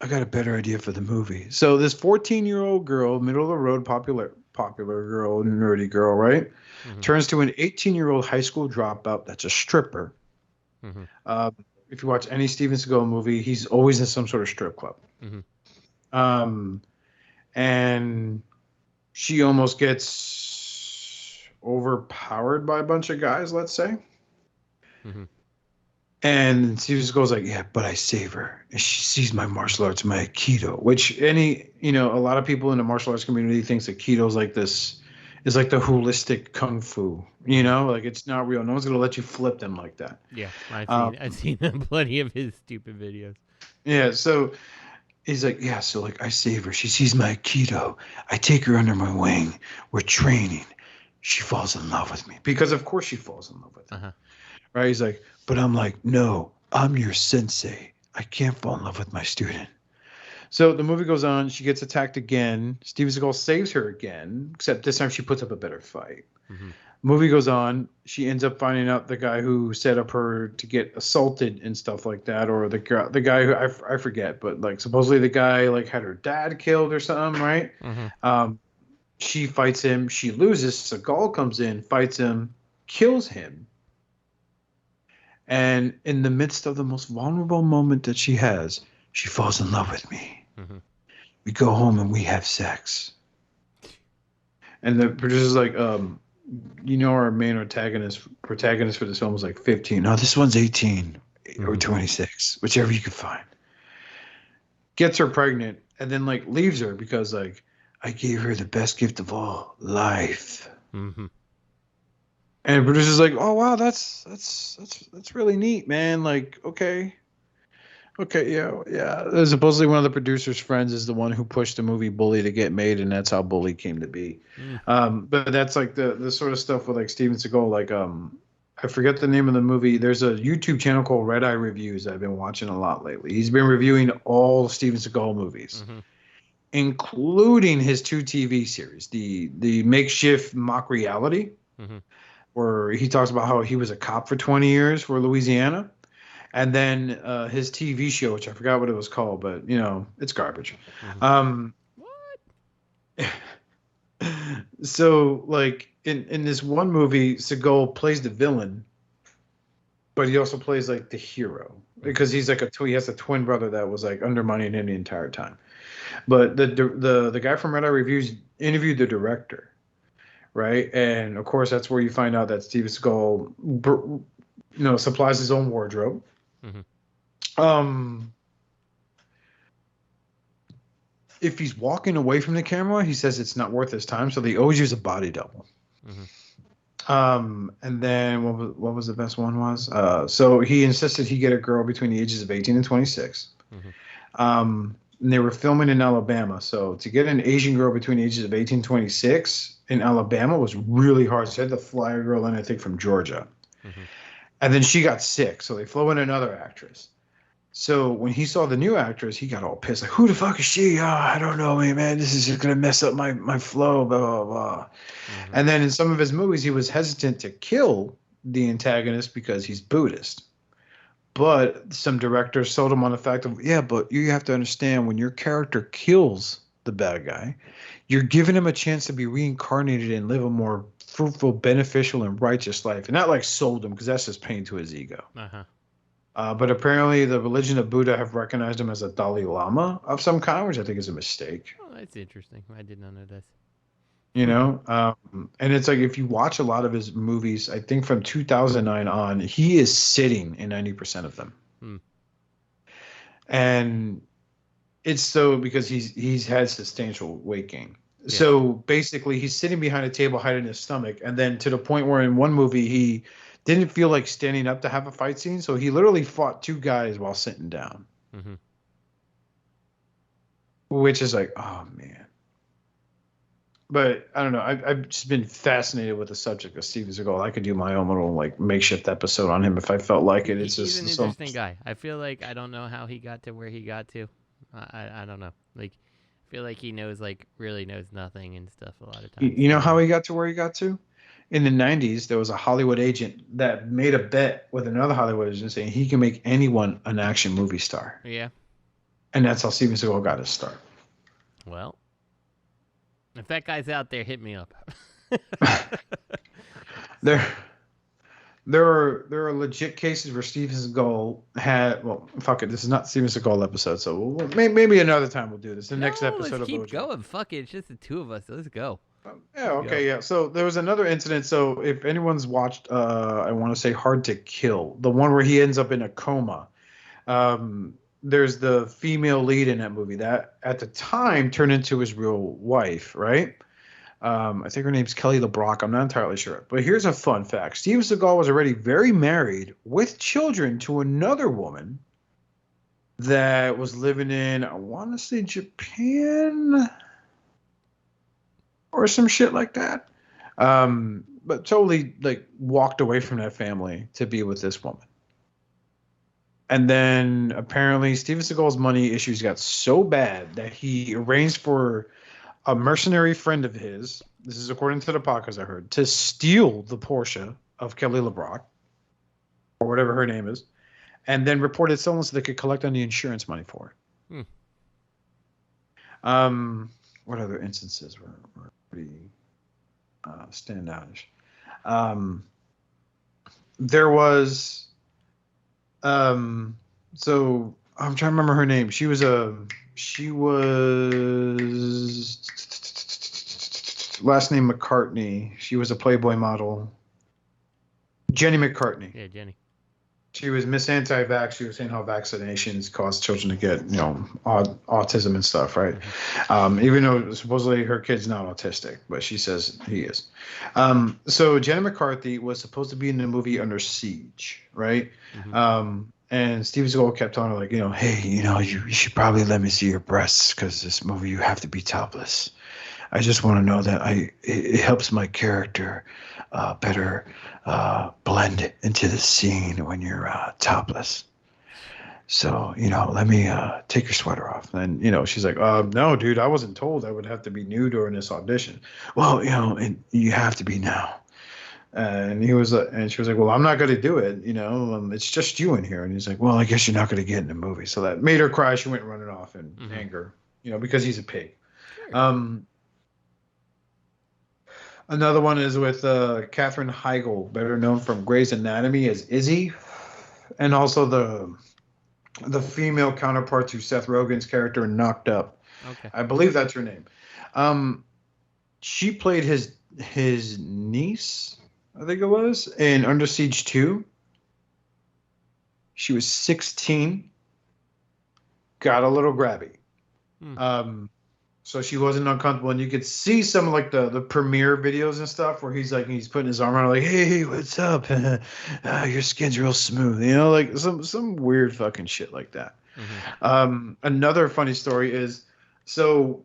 Speaker 2: "I got a better idea for the movie." So this 14-year-old girl, middle of the road, popular girl, nerdy girl, right, turns to an 18-year-old high school dropout that's a stripper. If you watch any Steven Seagal movie, he's always in some sort of strip club. And she almost gets overpowered by a bunch of guys, let's say. And Steven Seagal's like, yeah, but I save her. And she sees my martial arts, my Aikido, which a lot of people in the martial arts community thinks Aikido's like this, is like the holistic kung fu, like it's not real. No one's going to let you flip them like that.
Speaker 3: Yeah, I've seen plenty of his stupid videos.
Speaker 2: Yeah, so he's like, yeah, so like I save her. She sees my Aikido. I take her under my wing. We're training. She falls in love with me. Because of course she falls in love with him. Right? He's like, but I'm like, no, I'm your sensei. I can't fall in love with my student. So the movie goes on. She gets attacked again. Steven Seagal saves her again, except this time she puts up a better fight. Movie goes on. She ends up finding out the guy who set up her to get assaulted and stuff like that, or the guy who I forget, but like supposedly the guy like had her dad killed or something, right? She fights him. She loses. Seagal comes in, fights him, kills him. And in the midst of the most vulnerable moment that she has, she falls in love with me. We go home and we have sex. And the producer's like, our main protagonist for this film was like 15. No, this one's 18 or 26, whichever you can find. Gets her pregnant and then like leaves her because like, I gave her the best gift of all, life. And the producer's like, oh wow, that's really neat, man. Like, okay, yeah. Supposedly one of the producer's friends is the one who pushed the movie Bully to get made, and that's how Bully came to be. But that's like the sort of stuff with like Steven Seagal. Like, I forget the name of the movie. There's a YouTube channel called Red Eye Reviews I've been watching a lot lately. He's been reviewing all Steven Seagal movies. Including his 2 TV series, the Makeshift Mock Reality, where he talks about how he was a cop for 20 years for Louisiana, and then his TV show, which I forgot what it was called, but it's garbage. So like in this one movie, Seagal plays the villain, but he also plays like the hero because he's like he has a twin brother that was like undermining him the entire time. But the guy from Red Eye Reviews interviewed the director, right? And of course, that's where you find out that Steven Seagal, supplies his own wardrobe. If he's walking away from the camera, he says it's not worth his time, so they always use a body double. And then what was the best one was? So he insisted he get a girl between the ages of 18 and 26. And they were filming in Alabama. So to get an Asian girl between the ages of 18 and 26 in Alabama was really hard. So they had to fly a girl in, I think, from Georgia. And then she got sick. So they flew in another actress. So when he saw the new actress, he got all pissed. Like, who the fuck is she? Oh, I don't know, man. This is just going to mess up my flow, blah, blah, blah. And then in some of his movies, he was hesitant to kill the antagonist because he's Buddhist. But some directors sold him on the fact of, yeah, but you have to understand when your character kills the bad guy. You're giving him a chance to be reincarnated and live a more fruitful, beneficial, and righteous life. And not like sold him, because that's just pain to his ego. But apparently the religion of Buddha have recognized him as a Dalai Lama of some kind, which I think is a mistake.
Speaker 3: Oh, that's interesting. I did not know this.
Speaker 2: You know, and it's like if you watch a lot of his movies, I think from 2009 on, he is sitting in 90% of them. And it's so because he's had substantial weight gain. Yeah. So basically, he's sitting behind a table, hiding his stomach, and then to the point where in one movie he didn't feel like standing up to have a fight scene, so he literally fought 2 guys while sitting down. Which is like, oh man. But I don't know. I've just been fascinated with the subject of Steven Seagal. I could do my own little like makeshift episode on him if I felt like it.
Speaker 3: He's an interesting guy. I feel like I don't know how he got to where he got to. I don't know. Like, I feel like he knows really knows nothing and stuff a lot of times.
Speaker 2: You know how he got to where he got to? In the 90s, there was a Hollywood agent that made a bet with another Hollywood agent saying he can make anyone an action movie star.
Speaker 3: Yeah.
Speaker 2: And that's how Steven Seagal got his start.
Speaker 3: Well, if that guy's out there, hit me up.
Speaker 2: There are legit cases where Steven Seagal had. Well, fuck it. This is not Steven Seagal episode, so maybe another time we'll do this. The next episode.
Speaker 3: Let's keep going. Fuck it. It's just the 2 of us. Let's go.
Speaker 2: Yeah. Okay. Yeah. So there was another incident. So if anyone's watched, I want to say Hard to Kill, the one where he ends up in a coma. There's the female lead in that movie that at the time turned into his real wife, right? I think her name's Kelly LeBrock. I'm not entirely sure. But here's a fun fact. Steven Seagal was already very married with children to another woman that was living in, I want to say Japan or some shit like that. But totally like walked away from that family to be with this woman. And then apparently Steven Seagal's money issues got so bad that he arranged for a mercenary friend of his, this is according to the podcast I heard, to steal the Porsche of Kelly LeBrock, or whatever her name is, and then report it stolen so they could collect on the insurance money for it. What other instances were pretty standoutish? There was... so I'm trying to remember her name. She was last name McCartney. She was a Playboy model. Jenny McCartney.
Speaker 3: Yeah, Jenny.
Speaker 2: She was Miss Anti-Vax. She was saying how vaccinations cause children to get, autism and stuff, right? Even though supposedly her kid's not autistic, but she says he is. So Jenny McCarthy was supposed to be in the movie Under Siege, right? And Steven Seagal kept telling her, like, hey, you should probably let me see your breasts because this movie you have to be topless. I just want to know that it helps my character better blend into the scene when you're topless. So, let me take your sweater off. And, she's like, no, dude, I wasn't told I would have to be nude during this audition. Well, and you have to be now. And he was, and she was like, well, I'm not going to do it. It's just you in here. And he's like, well, I guess you're not going to get in the movie. So that made her cry. She went running off in anger, because he's a pig. Sure. Another one is with Katherine Heigl, better known from Grey's Anatomy as Izzy, and also the female counterpart to Seth Rogen's character in Knocked Up. Okay. I believe that's her name. She played his niece, I think it was, in Under Siege 2. She was 16, got a little grabby. So she wasn't uncomfortable, and you could see some of like the premiere videos and stuff where he's putting his arm around her, like, hey, what's up? Your skin's real smooth, like some weird fucking shit like that. Another funny story is, so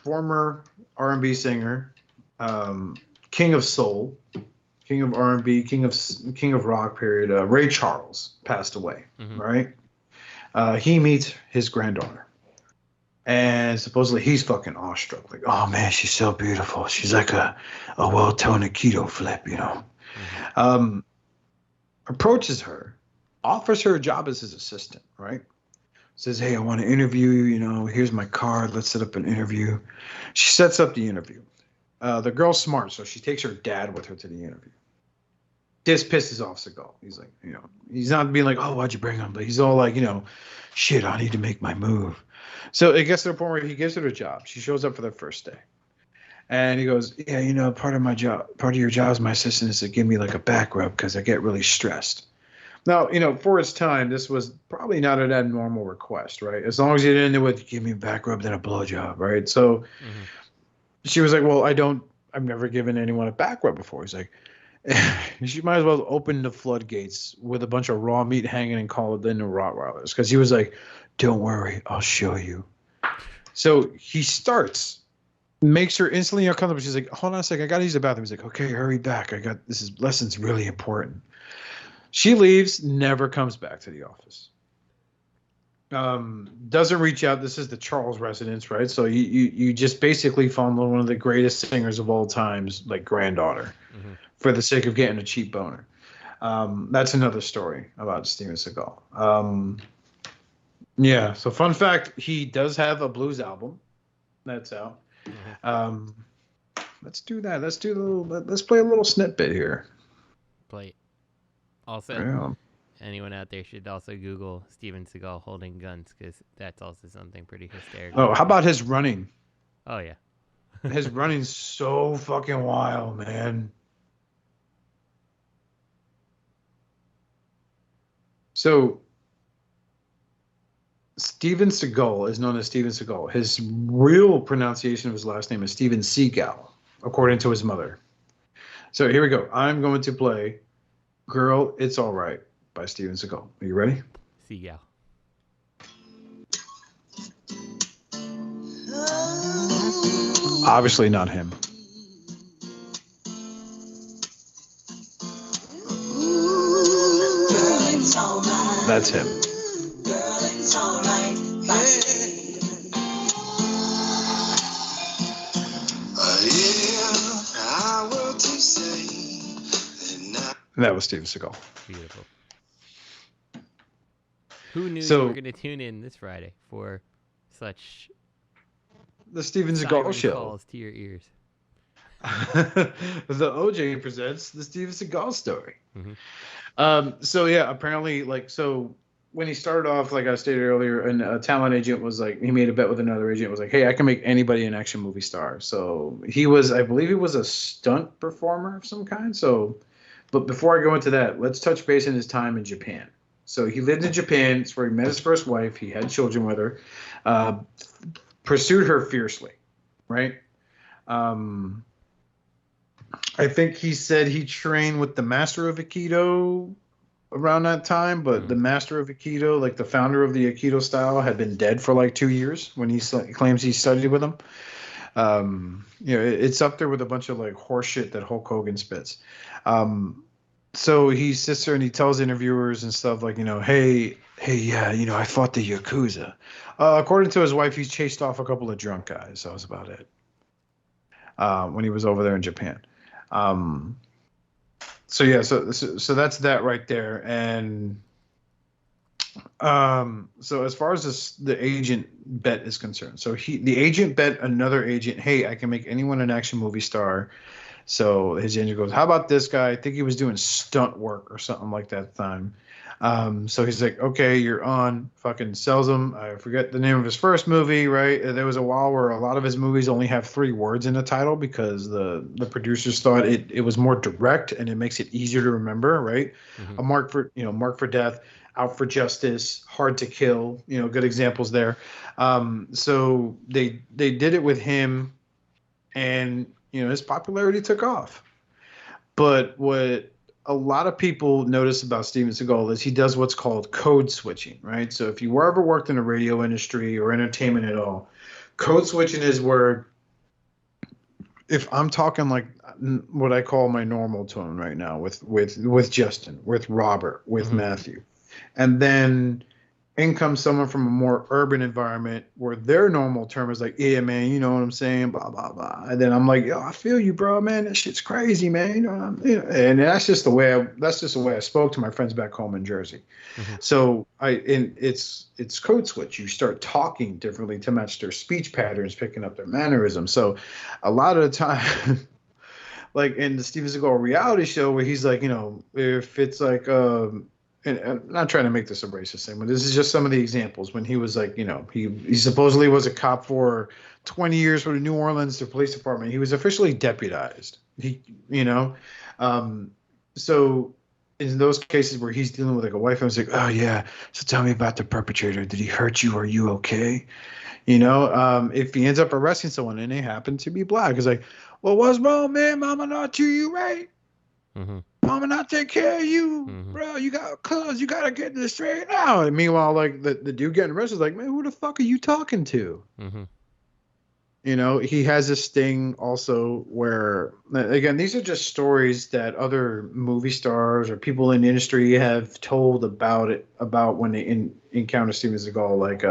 Speaker 2: former R&B singer, King of Soul, King of R&B, King of Rock period, Ray Charles passed away, right? He meets his granddaughter. And supposedly he's fucking awestruck. Like, oh man, she's so beautiful. She's like a well-toned keto flip, Approaches her, offers her a job as his assistant, right? Says, hey, I want to interview you. You know, here's my card. Let's set up an interview. She sets up the interview. The girl's smart, so she takes her dad with her to the interview. This pisses off Segal. He's like, you know, he's not being like, oh, why'd you bring him? But he's all like, you know, shit, I need to make my move. So it gets to the point where he gives her a job. She shows up for their first day. And he goes, yeah, you know, part of your job as my assistant is to give me like a back rub because I get really stressed. Now, you know, for its time, this was probably not an abnormal request, right? As long as you didn't do it, give me a back rub, then a blowjob, right? So she was like, well, I've never given anyone a back rub before. He's like, she might as well open the floodgates with a bunch of raw meat hanging and call it in the Rottweilers. Because he was like, don't worry, I'll show you. So he starts, makes her instantly uncomfortable. She's like, hold on a second, I got to use the bathroom. He's like, okay, hurry back. Lesson's really important. She leaves, never comes back to the office. Doesn't reach out. This is the Charles residence, right? So you just basically found one of the greatest singers of all times, like granddaughter, for the sake of getting a cheap boner. That's another story about Steven Seagal. Yeah. So fun fact, he does have a blues album that's out. Let's do that. Let's play a little snippet here.
Speaker 3: Play. Also, anyone out there should also Google Steven Seagal holding guns because that's also something pretty hysterical.
Speaker 2: Oh, how about his running?
Speaker 3: Oh, yeah.
Speaker 2: His running's so fucking wild, man. So, Steven Seagal is known as Steven Seagal. His real pronunciation of his last name is Steven Segal, according to his mother. So here we go. I'm going to play Girl, It's All Right by Steven Seagal. Are you ready?
Speaker 3: Segal.
Speaker 2: Obviously not him. That's him. That was Steven Seagal.
Speaker 3: Beautiful. Who knew you were going to tune in this Friday for such
Speaker 2: the Steven Seagal show?
Speaker 3: Calls to your ears.
Speaker 2: The OJ presents the Steven Seagal story. So yeah, apparently, like, so when he started off, like I stated earlier, and a talent agent was like, he made a bet with another agent, was like, hey, I can make anybody an action movie star. So he was, I believe he was a stunt performer of some kind. So, but before I go into that, let's touch base on his time in Japan. So he lived in Japan. It's where he met his first wife. He had children with her, pursued her fiercely, right? I think he said he trained with the master of Aikido around that time, but the master of Aikido, like the founder of the Aikido style, had been dead for like 2 years when he claims he studied with him. You know, it's up there with a bunch of like horse shit that Hulk Hogan spits. So he sits there and he tells interviewers and stuff like, you know, hey, yeah, you know, I fought the Yakuza. According to his wife, he's chased off a couple of drunk guys. That was about it. When he was over there in Japan. So yeah, so that's that right there. And so as far as the agent bet is concerned, so the agent bet another agent, hey, I can make anyone an action movie star. So his agent goes, how about this guy? I think he was doing stunt work or something like that at the time. So he's like, okay, you're on. Fucking sells him. I forget the name of his first movie, right? There was a while where a lot of his movies only have 3 words in the title because the producers thought it was more direct and it makes it easier to remember, right? A Mark for Death, Out for Justice, Hard to Kill, you know, good examples there. So they did it with him, and you know, his popularity took off. But what a lot of people notice about Steven Seagal is he does what's called code switching, right? So if you ever worked in the radio industry or entertainment at all, code switching is where, if I'm talking like what I call my normal tone right now with Justin, with Robert, with Matthew, and then in comes someone from a more urban environment where their normal term is like, yeah, man, you know what I'm saying, blah, blah, blah. And then I'm like, yo, I feel you, bro, man. That shit's crazy, man. You know, and that's just the way I spoke to my friends back home in Jersey.
Speaker 3: Mm-hmm.
Speaker 2: So it's code switch. You start talking differently to match their speech patterns, picking up their mannerisms. So a lot of the time, like in the Steven Seagal reality show where he's like, you know, if it's like, and I'm not trying to make this a racist thing, but this is just some of the examples when he was like, you know, he supposedly was a cop for 20 years for the New Orleans Police Department. He was officially deputized. You know, so in those cases where he's dealing with like a wife, I was like, oh yeah, so tell me about the perpetrator. Did he hurt you? Are you okay? You know, if he ends up arresting someone and they happen to be black, it's like, well, what's wrong, man? Mama not to you, right?
Speaker 3: Mm-hmm.
Speaker 2: Mama not take care of you, bro. You gotta get this straight now. And meanwhile, like the dude getting arrested is like, man, who the fuck are you talking to?
Speaker 3: Mm-hmm.
Speaker 2: You know, he has this thing also where, again, these are just stories that other movie stars or people in the industry have told about when they encounter Steven Seagal. Like,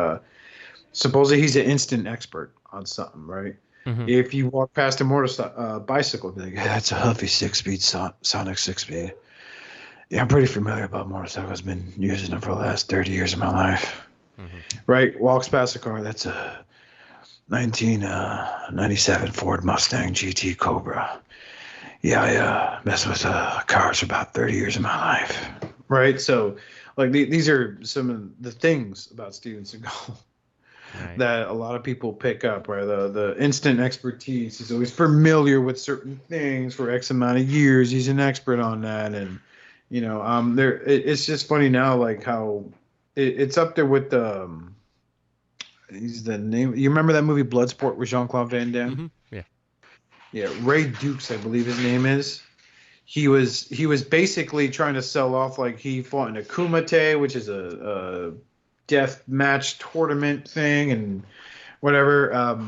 Speaker 2: supposedly he's an instant expert on something, right? Mm-hmm. If you walk past a bicycle, be like, yeah, that's a Huffy 6-speed Sonic 6-speed. Yeah, I'm pretty familiar about motorcycles. I've been using them for the last 30 years of my life. Mm-hmm. Right? Walks past a car. That's a 1997 Ford Mustang GT Cobra. Yeah, I messed with cars for about 30 years of my life. Right? So, like, these are some of the things about Steven Seagal. Right. That a lot of people pick up, right? The instant expertise. He's always familiar with certain things for X amount of years. He's an expert on that, and you know, it's just funny now, like how it's up there with the. He's the name. You remember that movie Bloodsport with Jean-Claude Van Damme?
Speaker 3: Mm-hmm.
Speaker 2: Yeah. Ray Dukes, I believe his name is. He was basically trying to sell off, like he fought in a Kumite, which is a death match tournament thing and whatever,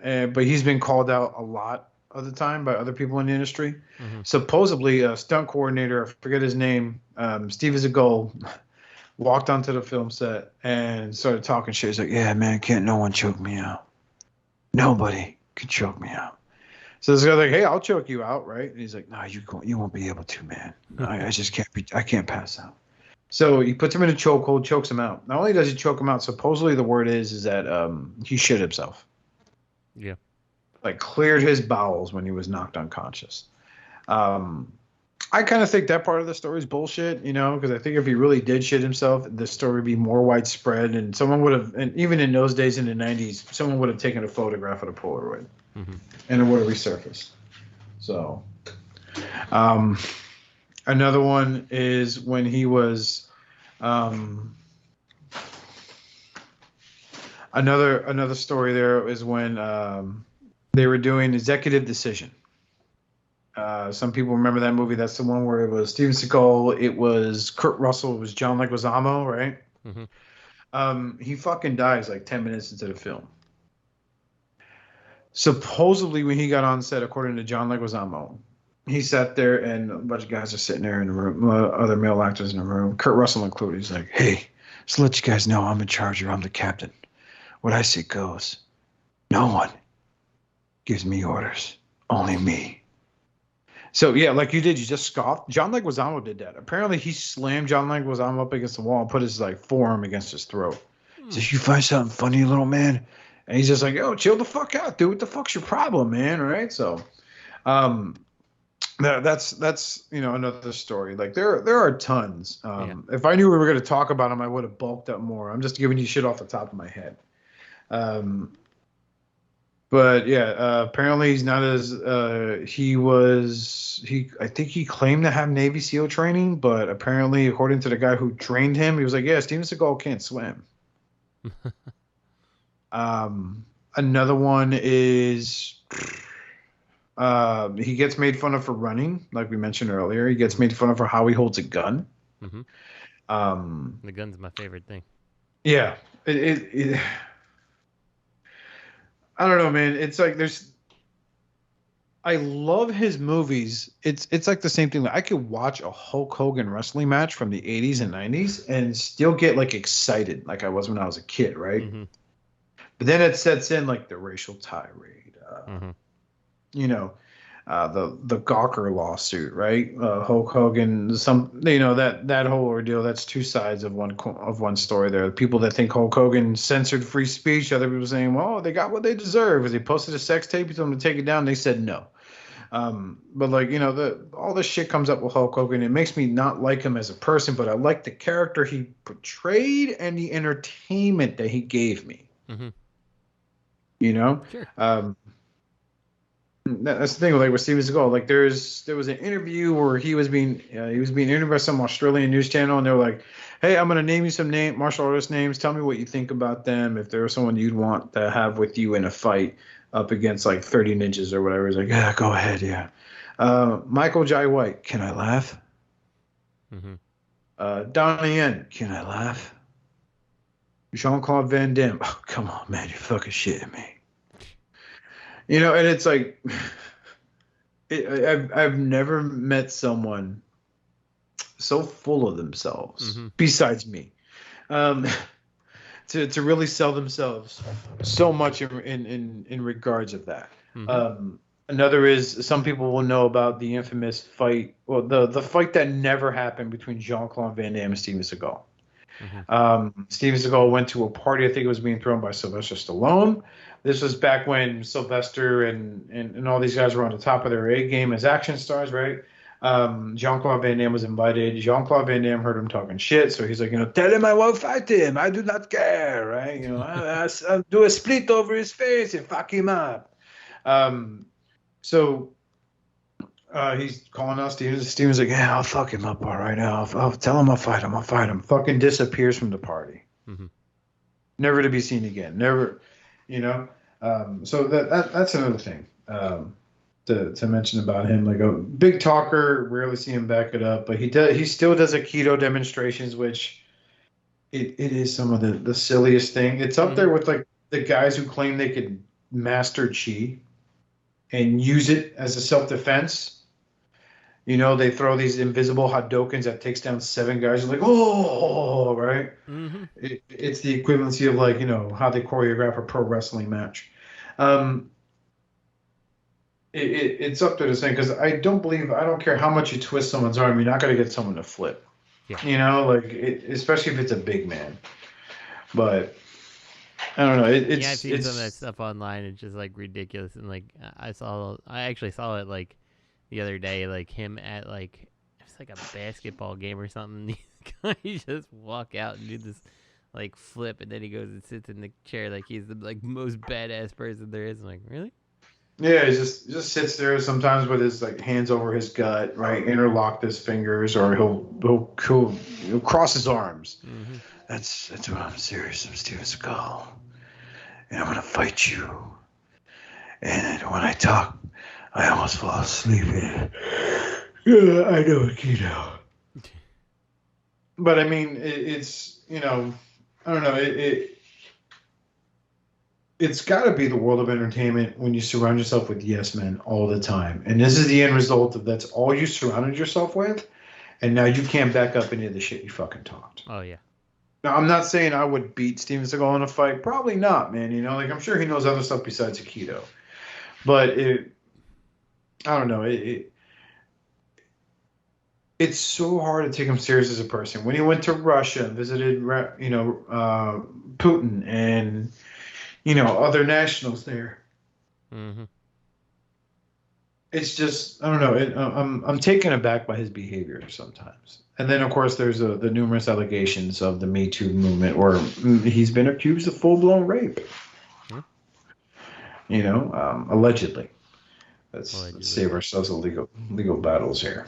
Speaker 2: but he's been called out a lot of the time by other people in the industry. Mm-hmm. Supposedly a stunt coordinator, I forget his name, Steven Seagal, walked onto the film set and started talking shit. He's like, yeah, man, can't no one choke me out. Nobody can choke me out. So this guy's like, hey, I'll choke you out, right? And he's like, no, you won't be able to, man. I just can't pass out. So he puts him in a chokehold, chokes him out. Not only does he choke him out, supposedly the word is that he shit himself.
Speaker 3: Yeah.
Speaker 2: Like cleared his bowels when he was knocked unconscious. I kind of think that part of the story is bullshit, you know, because I think if he really did shit himself, the story would be more widespread and someone would have, and even in those days in the 90s, someone would have taken a photograph of the Polaroid and it would have resurfaced. So, another one is when he was another story there is when they were doing Executive Decision. Some people remember that movie. That's the one where it was Steven Seagal, it was Kurt Russell, it was John Leguizamo, right? Mm-hmm. He fucking dies like 10 minutes into the film. Supposedly when he got on set, according to John Leguizamo, he sat there and a bunch of guys are sitting there in the room, other male actors in the room, Kurt Russell included. He's like, hey, just to let you guys know I'm in charge or I'm the captain. What I say goes. No one gives me orders. Only me. So, yeah, like you did, you just scoffed. John Leguizamo did that. Apparently, he slammed John Leguizamo up against the wall and put his like forearm against his throat. He says, you find something funny, little man? And he's just like, yo, chill the fuck out, dude. What the fuck's your problem, man? Right? So, that's you know, another story. Like there are tons. If I knew we were going to talk about them, I would have bulked up more. I'm just giving you shit off the top of my head. But yeah, apparently he's not as I think he claimed to have Navy SEAL training, but apparently according to the guy who trained him, he was like, yeah, Steven Seagal can't swim. Another one is he gets made fun of for running, like we mentioned earlier. He gets made fun of for how he holds a gun. Mm-hmm.
Speaker 3: The gun's my favorite thing.
Speaker 2: Yeah, I don't know, man. It's like I love his movies. It's like the same thing. Like, I could watch a Hulk Hogan wrestling match from the 80s and 90s and still get like excited like I was when I was a kid, right?
Speaker 3: Mm-hmm.
Speaker 2: But then it sets in like the racial tirade, you know, the Gawker lawsuit, right? Hulk Hogan, that whole ordeal. That's two sides of one story. There are people that think Hulk Hogan censored free speech. Other people saying, well, they got what they deserve. Because they posted a sex tape, he told them to take it down. They said no. But like all this shit comes up with Hulk Hogan. It makes me not like him as a person, but I like the character he portrayed and the entertainment that he gave me.
Speaker 3: Mm-hmm.
Speaker 2: Sure. That's the thing with Steven Seagal. Like there was an interview where he was being interviewed by some Australian news channel, and they were like, "Hey, I'm gonna name you some martial artist names. Tell me what you think about them. If there's someone you'd want to have with you in a fight up against like 30 ninjas or whatever." He's like, "Yeah, go ahead, yeah." Michael Jai White, can I laugh?
Speaker 3: Mm-hmm.
Speaker 2: Donnie Yen, can I laugh? Jean-Claude Van Damme, oh come on, man, you're fucking shitting me. And it's like, I've never met someone so full of themselves, besides me, to really sell themselves so much in regards of that.
Speaker 3: Mm-hmm.
Speaker 2: Another is some people will know about the infamous fight, well, the fight that never happened between Jean-Claude Van Damme and Steven Seagal.
Speaker 3: Mm-hmm.
Speaker 2: Steven Seagal went to a party. I think it was being thrown by Sylvester Stallone. This was back when Sylvester and all these guys were on the top of their A game as action stars, right? Jean-Claude Van Damme was invited. Jean-Claude Van Damme heard him talking shit, so he's like, tell him I won't fight him. I do not care, right? I'll do a split over his face and fuck him up. So he's calling out Steven. Steven's like, yeah, I'll fuck him up all right now. I'll tell him I'll fight him. Fucking disappears from the party.
Speaker 3: Mm-hmm.
Speaker 2: Never to be seen again. Never, so that's another thing to mention about him. Like a big talker, rarely see him back it up, but he still does Aikido demonstrations, which it is some of the silliest thing. It's up there with like the guys who claim they could master chi and use it as a self-defense. They throw these invisible Hadokens that takes down 7 guys. You're like, oh, right?
Speaker 3: Mm-hmm.
Speaker 2: It's the equivalency of like, how they choreograph a pro wrestling match. It's up there to say, because I don't care how much you twist someone's arm, you're not going to get someone to flip.
Speaker 3: Yeah.
Speaker 2: Especially if it's a big man. But I don't know.
Speaker 3: I've seen some of that stuff online. It's just like ridiculous. And like I actually saw it like the other day, like him at like it's like a basketball game or something. These guys just walk out and do this like flip, and then he goes and sits in the chair like he's the like most badass person there is. I'm like, really?
Speaker 2: Yeah, he just sits there sometimes with his like hands over his gut, right? Interlocked his fingers, or he'll cross his arms.
Speaker 3: Mm-hmm.
Speaker 2: That's what I'm serious. I'm Steven Seagal, and I'm gonna fight you. And when I talk, I almost fall asleep. Yeah, I know Aikido. But I mean, it's I don't know. It's got to be the world of entertainment when you surround yourself with yes men all the time, and this is the end result of that's all you surrounded yourself with, and now you can't back up any of the shit you fucking talked.
Speaker 3: Oh yeah. Now
Speaker 2: I'm not saying I would beat Steven Seagal in a fight. Probably not, man. Like I'm sure he knows other stuff besides Aikido, but I don't know. It's so hard to take him serious as a person. When he went to Russia and visited, Putin and, other nationals there.
Speaker 3: Mm-hmm.
Speaker 2: It's just, I don't know. I'm taken aback by his behavior sometimes. And then, of course, there's the numerous allegations of the Me Too movement where he's been accused of full-blown rape.
Speaker 3: Mm-hmm.
Speaker 2: Allegedly. Let's save ourselves the legal battles here.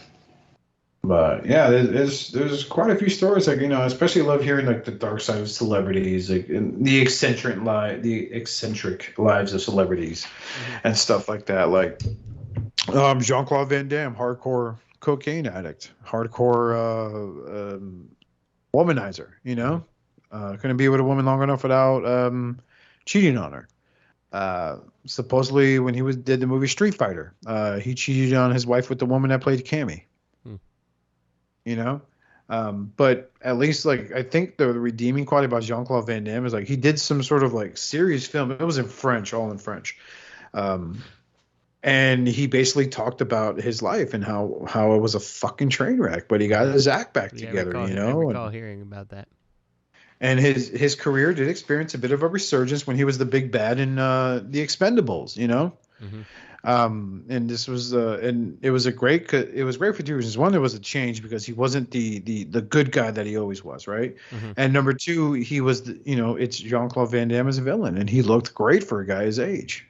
Speaker 2: But yeah, there's quite a few stories like I especially love hearing like the dark side of celebrities, like the eccentric lives of celebrities, and stuff like that. Like Jean-Claude Van Damme, hardcore cocaine addict, hardcore womanizer. Couldn't be with a woman long enough without cheating on her. Supposedly when he did the movie Street Fighter, he cheated on his wife with the woman that played Cammy. You know, but at least like I think the redeeming quality about Jean-Claude Van Damme is like he did some sort of like serious film. It was in French, all in French, and he basically talked about his life and how it was a fucking train wreck, but he got his act back together. I
Speaker 3: recall hearing about that.
Speaker 2: And his career did experience a bit of a resurgence when he was the big bad in the Expendables. And this was and it was great for two reasons. One, there was a change because he wasn't the good guy that he always was, right? And number two, he was it's Jean-Claude Van Damme as a villain, and he looked great for a guy his age.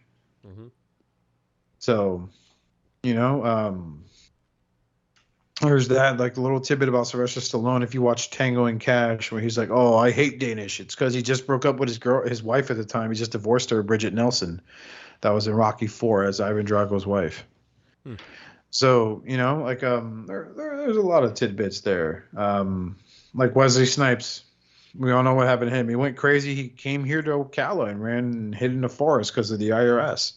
Speaker 2: So, there's that, like, a little tidbit about Sylvester Stallone. If you watch Tango and Cash, where he's like, "Oh, I hate Danish," it's because he just broke up with his wife at the time. He just divorced her, Bridget Nelson. That was in Rocky IV as Ivan Drago's wife. So, there's a lot of tidbits there. Like Wesley Snipes, we all know what happened to him. He went crazy. He came here to Ocala and ran and hid in the forest because of the IRS.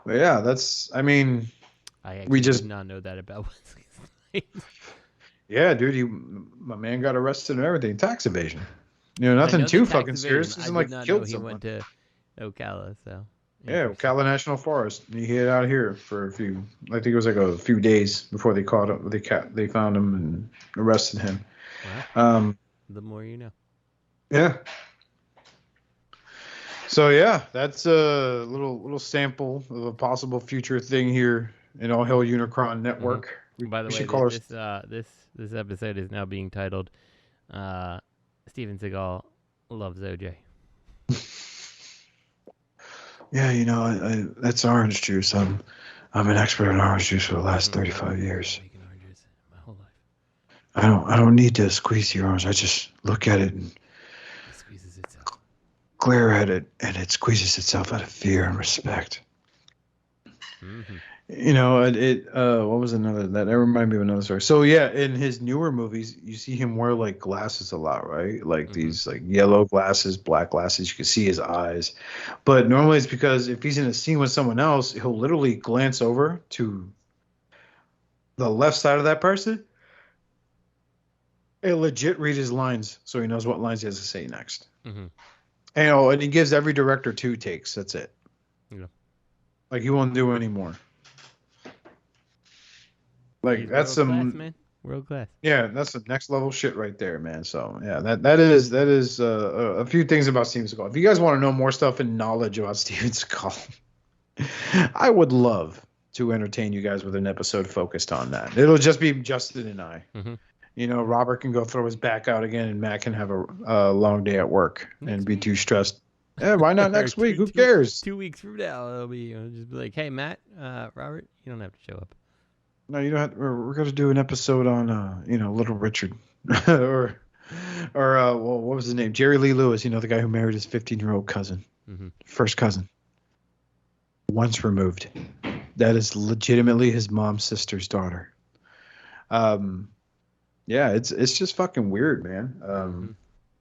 Speaker 2: But yeah, we just
Speaker 3: did not know that about Wesley Snipes.
Speaker 2: Yeah, dude, my man got arrested and everything. Tax evasion. Nothing too fucking serious. It's like he killed someone.
Speaker 3: He went to Ocala, so.
Speaker 2: Yeah, Ocala National Forest. He hid out here for I think it was like a few days before they caught him. They found him and arrested him.
Speaker 3: Wow. The more you know.
Speaker 2: Yeah. So yeah, that's a little sample of a possible future thing here in all Hail Unicron network.
Speaker 3: By the way, this episode is now being titled Steven Seagal loves OJ.
Speaker 2: Yeah, that's orange juice. I'm an expert in orange juice for the last 35 years.
Speaker 3: Making oranges my whole life.
Speaker 2: I don't need to squeeze the orange. I just look at it and
Speaker 3: It squeezes itself.
Speaker 2: Glare at it, and it squeezes itself out of fear and respect. What was another that reminded me of another story. So yeah, in his newer movies, you see him wear like glasses a lot, right? Like these like yellow glasses, black glasses. You can see his eyes, but normally it's because if he's in a scene with someone else, he'll literally glance over to the left side of that person and legit read his lines, so he knows what lines he has to say next. And he gives every director 2 takes. That's it. Yeah. Like he won't do any more. Like he's that's some
Speaker 3: class, man. World class.
Speaker 2: Yeah, that's the next level shit right there, man. So yeah, that is a few things about Steven Seagal. If you guys want to know more stuff and knowledge about Steven Seagal, I would love to entertain you guys with an episode focused on that. It'll just be Justin and I. Robert can go throw his back out again, and Matt can have a long day at work and be too stressed. Yeah, why not next week? Who cares?
Speaker 3: 2 weeks from now, it'll be just be like, "Hey, Matt, Robert, you don't have to show up."
Speaker 2: No, you don't have. We're going to do an episode on, Little Richard, or what was his name? Jerry Lee Lewis. The guy who married his 15-year-old cousin, first cousin, once removed. That is legitimately his mom's sister's daughter. Yeah, it's just fucking weird, man.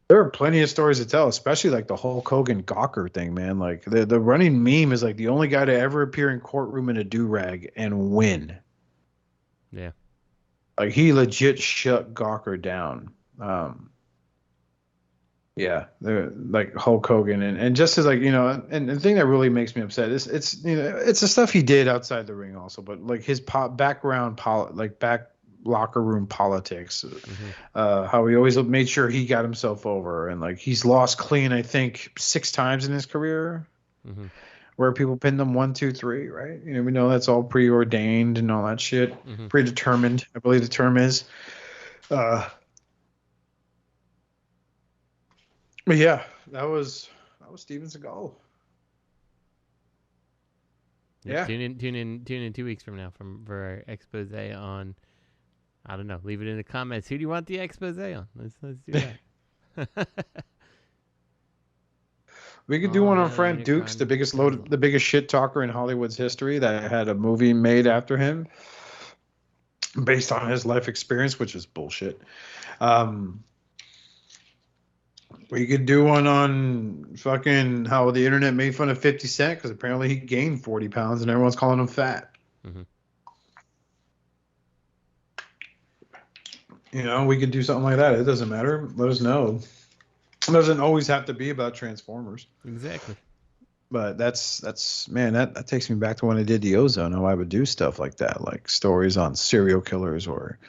Speaker 2: There are plenty of stories to tell, especially like the Hulk Hogan Gawker thing, man. Like the running meme is like the only guy to ever appear in courtroom in a do-rag and win.
Speaker 3: Yeah.
Speaker 2: Like he legit shut Gawker down. Yeah, they're like Hulk Hogan and just as like, and the thing that really makes me upset is it's the stuff he did outside the ring also, but like his back locker room politics, how he always made sure he got himself over, and like he's lost clean, I think 6 times in his career, where people pinned him 1, 2, 3, right? We know that's all preordained and all that shit, predetermined, I believe the term is. But yeah, that was Steven Seagal. Yeah.
Speaker 3: Tune in 2 weeks from now for our expose on. I don't know. Leave it in the comments. Who do you want the expose on? Let's do that.
Speaker 2: We could do one on Frank Dukes, the biggest shit talker in Hollywood's history, that had a movie made after him based on his life experience, which is bullshit. We could do one on fucking how the internet made fun of 50 Cent because apparently he gained 40 pounds and everyone's calling him fat.
Speaker 3: Mm-hmm.
Speaker 2: You know, we could do something like that. It doesn't matter. Let us know. It doesn't always have to be about Transformers.
Speaker 3: Exactly.
Speaker 2: But that's man, that takes me back to when I did the Ozone. How I would do stuff like that, like stories on serial killers or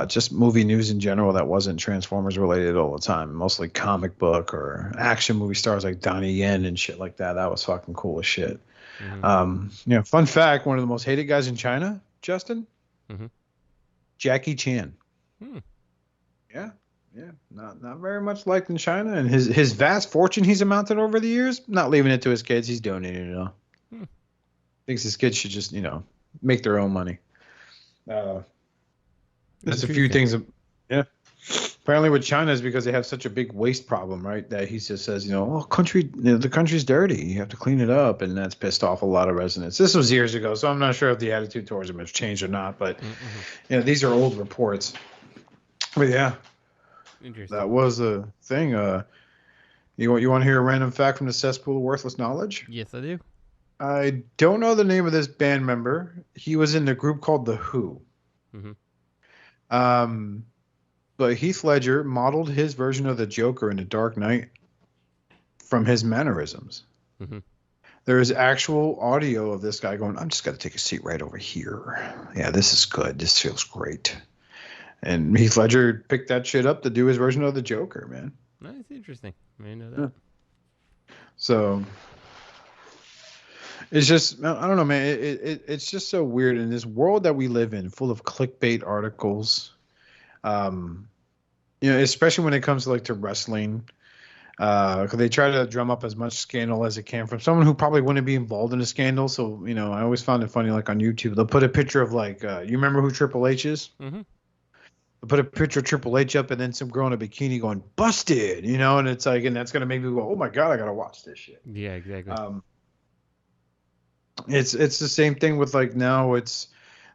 Speaker 2: just movie news in general that wasn't Transformers related all the time. Mostly comic book or action movie stars like Donnie Yen and shit like that. That was fucking cool as shit.
Speaker 3: Mm-hmm.
Speaker 2: Fun fact: one of the most hated guys in China, Justin, Jackie Chan. Yeah, not very much liked in China, and his vast fortune he's amounted over the years, not leaving it to his kids. He's donating it all. Thinks his kids should just make their own money. There's a few things. Apparently with China is because they have such a big waste problem, right? That he just says, the country's dirty. You have to clean it up, and that's pissed off a lot of residents. This was years ago, so I'm not sure if the attitude towards him has changed or not. But these are old reports. But yeah.
Speaker 3: Interesting.
Speaker 2: That was a thing. You want to hear a random fact from the cesspool of worthless knowledge?
Speaker 3: Yes, I do.
Speaker 2: I don't know the name of this band member. He was in a group called The Who. But Heath Ledger modeled his version of the Joker in The Dark Knight from his mannerisms. There is actual audio of this guy going, I'm just got to take a seat right over here. Yeah, this is good. This feels great. And Heath Ledger picked that shit up to do his version of the Joker, man.
Speaker 3: That's interesting. I didn't know that.
Speaker 2: So it's just, I don't know, man. It's just so weird in this world that we live in, full of clickbait articles. Especially when it comes to wrestling. Cause they try to drum up as much scandal as it can from someone who probably wouldn't be involved in a scandal. So, I always found it funny, on YouTube, they'll put a picture of you remember who Triple H is? Put a picture of Triple H up and then some girl in a bikini going busted, and it's and that's gonna make me go, oh my god, I gotta watch this shit.
Speaker 3: Yeah, exactly.
Speaker 2: It's the same thing with now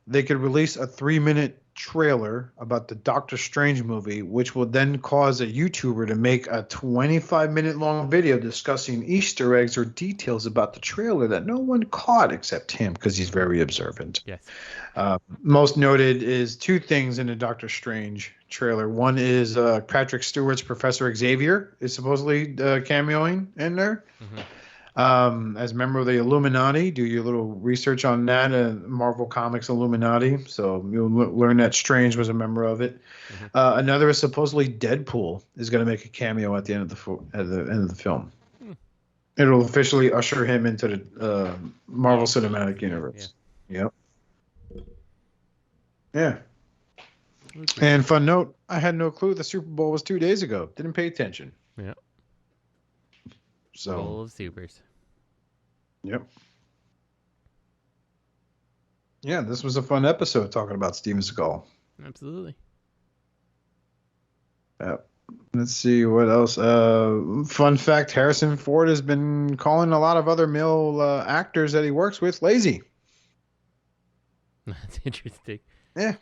Speaker 2: they could release a 3-minute trailer about the Doctor Strange movie, which will then cause a YouTuber to make a 25-minute long video discussing Easter eggs or details about the trailer that no one caught except him because he's very observant.
Speaker 3: Yes.
Speaker 2: Most noted is two things in the Doctor Strange trailer. One is Patrick Stewart's Professor Xavier is supposedly cameoing in there. As a member of the Illuminati. Do your little research on that, Marvel Comics Illuminati. So you'll learn that Strange was a member of it. Another is supposedly Deadpool is going to make a cameo at the end of the film. It'll officially usher him into the Marvel Cinematic Universe. Yeah. And fun note, I had no clue the Super Bowl was 2 days ago. Didn't pay attention.
Speaker 3: Yeah.
Speaker 2: So,
Speaker 3: Bowl of Supers.
Speaker 2: Yep. Yeah, this was a fun episode talking about Steven Seagal.
Speaker 3: Absolutely.
Speaker 2: Yep. Let's see what else. Fun fact: Harrison Ford has been calling a lot of other male actors that he works with lazy.
Speaker 3: That's interesting.
Speaker 2: Yeah.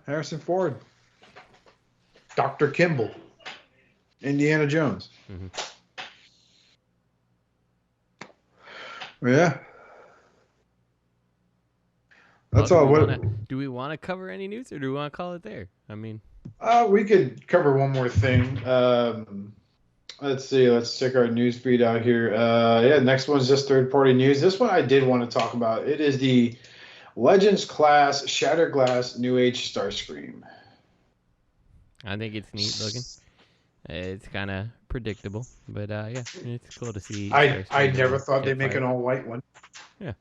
Speaker 2: Harrison Ford, Dr. Kimball, Indiana Jones. Yeah. That's all.
Speaker 3: Do we want to cover any news, or do we want to call it there? I mean,
Speaker 2: we could cover one more thing. Let's see. Let's check our news feed out here. Next one's just third-party news. This one I did want to talk about. It is the Legends class Shattered Glass New Age Starscream.
Speaker 3: I think it's neat looking. It's kind of predictable, but it's cool to see.
Speaker 2: I never thought they'd make an all-white one.
Speaker 3: Yeah.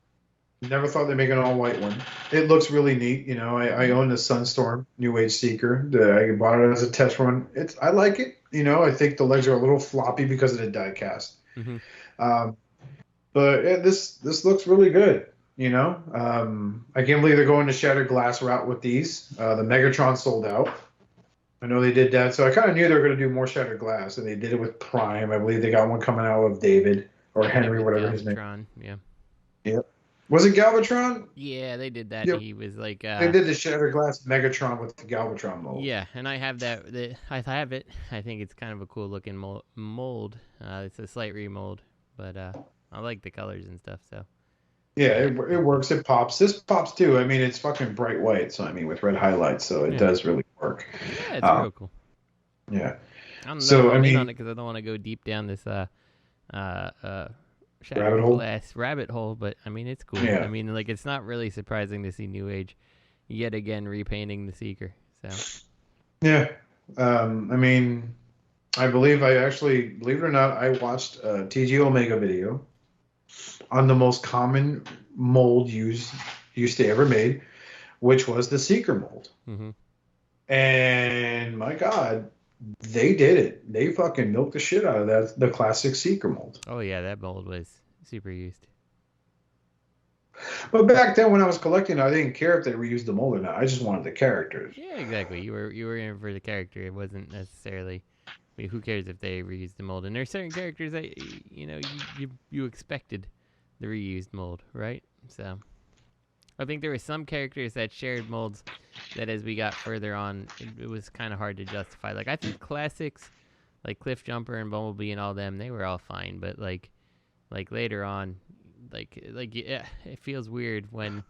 Speaker 2: Never thought they'd make an all-white one. It looks really neat. I own the Sunstorm New Age Seeker. I bought it as a test run. I like it. I think the legs are a little floppy because of the die cast. But this looks really good. I can't believe they're going the Shattered Glass route with these. The Megatron sold out. I know they did that, so I kind of knew they were going to do more Shattered Glass, and they did it with Prime. I believe they got one coming out of David or Henry, whatever his name.
Speaker 3: Yeah.
Speaker 2: Yep. Was it Galvatron?
Speaker 3: Yeah, they did that.
Speaker 2: Yep.
Speaker 3: He was like,
Speaker 2: They did the Shattered Glass Megatron with the Galvatron mold.
Speaker 3: yeah, and I have that. I have it. I think it's kind of a cool looking mold. It's a slight remold, but I like the colors and stuff. So
Speaker 2: Yeah, it works. It pops. This pops too. I mean, it's fucking bright white. So I mean, with red highlights, so it does really work.
Speaker 3: Yeah, it's real cool.
Speaker 2: Yeah.
Speaker 3: I'm
Speaker 2: So I mean,
Speaker 3: on it because I don't want to go deep down this
Speaker 2: rabbit hole.
Speaker 3: Rabbit hole. But I mean, it's cool.
Speaker 2: Yeah.
Speaker 3: I mean, like it's not really surprising to see New Age yet again repainting the Seeker. So
Speaker 2: Yeah. I mean, I believe believe it or not, I watched a TG Omega video on the most common mold used to ever made, which was the Seeker mold.
Speaker 3: Mm-hmm.
Speaker 2: And my God, they did it. They fucking milked the shit out of the classic Seeker mold.
Speaker 3: Oh yeah, that mold was super used.
Speaker 2: But back then, when I was collecting, I didn't care if they reused the mold or not. I just wanted the characters.
Speaker 3: Yeah, exactly. You were in for the character. It wasn't necessarily. I mean, who cares if they reused the mold? And there's certain characters that you expected the reused mold, right? So I think there were some characters that shared molds that, as we got further on, it was kind of hard to justify. Like I think classics, like Cliff Jumper and Bumblebee and all them, they were all fine. But like later on, yeah, it feels weird when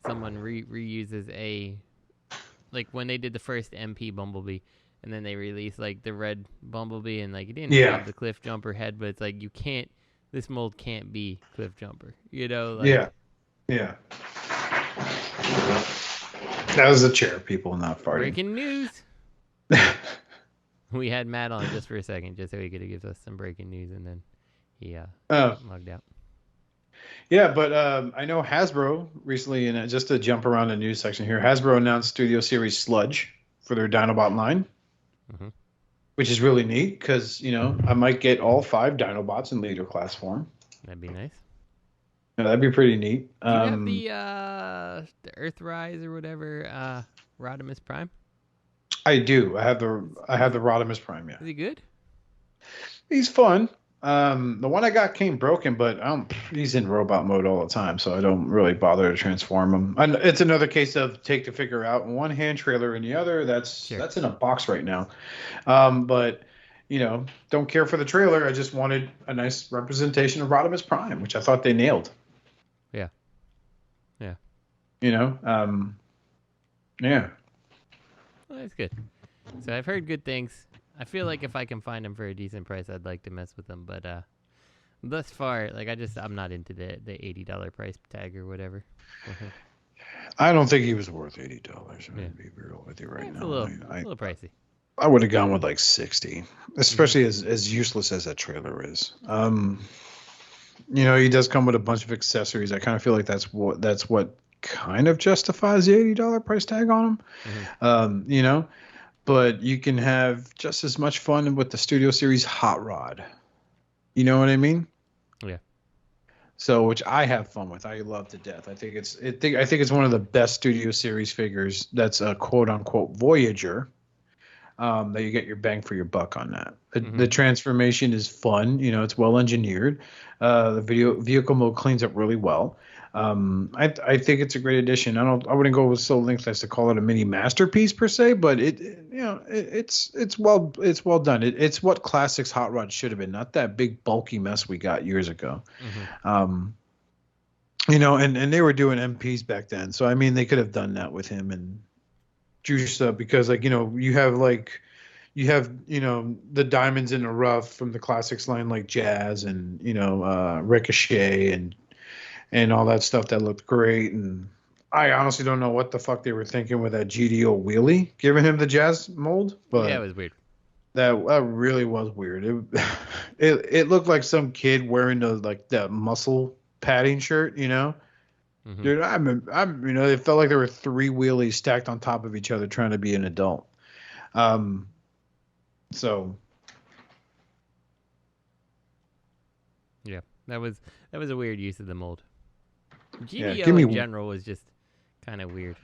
Speaker 3: someone reuses like when they did the first MP Bumblebee, and then they released like the red Bumblebee, and like it didn't have the Cliff Jumper head, but it's like this mold can't be Cliff Jumper, Like,
Speaker 2: yeah. That was the chair, people, not farting.
Speaker 3: Breaking news. We had Matt on just for a second, just so he could give us some breaking news, and then he logged out.
Speaker 2: Yeah, but I know Hasbro recently, and just to jump around the news section here, Hasbro announced Studio Series Sludge for their Dinobot line, which is really neat because, I might get all 5 Dinobots in leader class form.
Speaker 3: That'd be nice.
Speaker 2: Yeah, that'd be pretty neat.
Speaker 3: Do you have the Earthrise or whatever, Rodimus Prime?
Speaker 2: I do. I have the Rodimus Prime, yeah.
Speaker 3: Is he good?
Speaker 2: He's fun. The one I got came broken, but he's in robot mode all the time, so I don't really bother to transform him. And it's another case of take the figure out in one hand, trailer in the other. That's in a box right now. But don't care for the trailer. I just wanted a nice representation of Rodimus Prime, which I thought they nailed.
Speaker 3: Yeah.
Speaker 2: Yeah.
Speaker 3: Well, that's good. So I've heard good things. I feel like if I can find them for a decent price, I'd like to mess with them. But thus far, like I'm not into the $80 price tag or whatever.
Speaker 2: I don't think he was worth $80. I'm gonna be real with you right now.
Speaker 3: It's a little pricey.
Speaker 2: I would have gone with like 60, especially as useless as that trailer is. He does come with a bunch of accessories. I kind of feel like that's what kind of justifies the $80 price tag on him. But you can have just as much fun with the Studio Series Hot Rod. You know what I mean?
Speaker 3: Yeah.
Speaker 2: So, which I have fun with. I love to death. I think it's one of the best Studio Series figures. That's a quote unquote Voyager. That you get your bang for your buck on that. The transformation is fun. It's well engineered. The vehicle mode cleans up really well. I think it's a great addition. I wouldn't go with so length as to call it a mini masterpiece per se, but it's well done. It's what Classics Hot Rod should have been, not that big bulky mess we got years ago. And they were doing MPs back then, so I mean they could have done that with him and juiced up because you have the diamonds in the rough from the Classics line like Jazz and Ricochet and all that stuff that looked great. And I honestly don't know what the fuck they were thinking with that GDO wheelie, giving him the Jazz mold. But
Speaker 3: yeah, it was weird.
Speaker 2: That really was weird. It looked like some kid wearing the muscle padding shirt, Dude, it felt like there were 3 wheelies stacked on top of each other trying to be an adult. So.
Speaker 3: Yeah, that was a weird use of the mold. GDO in general was just kind of weird.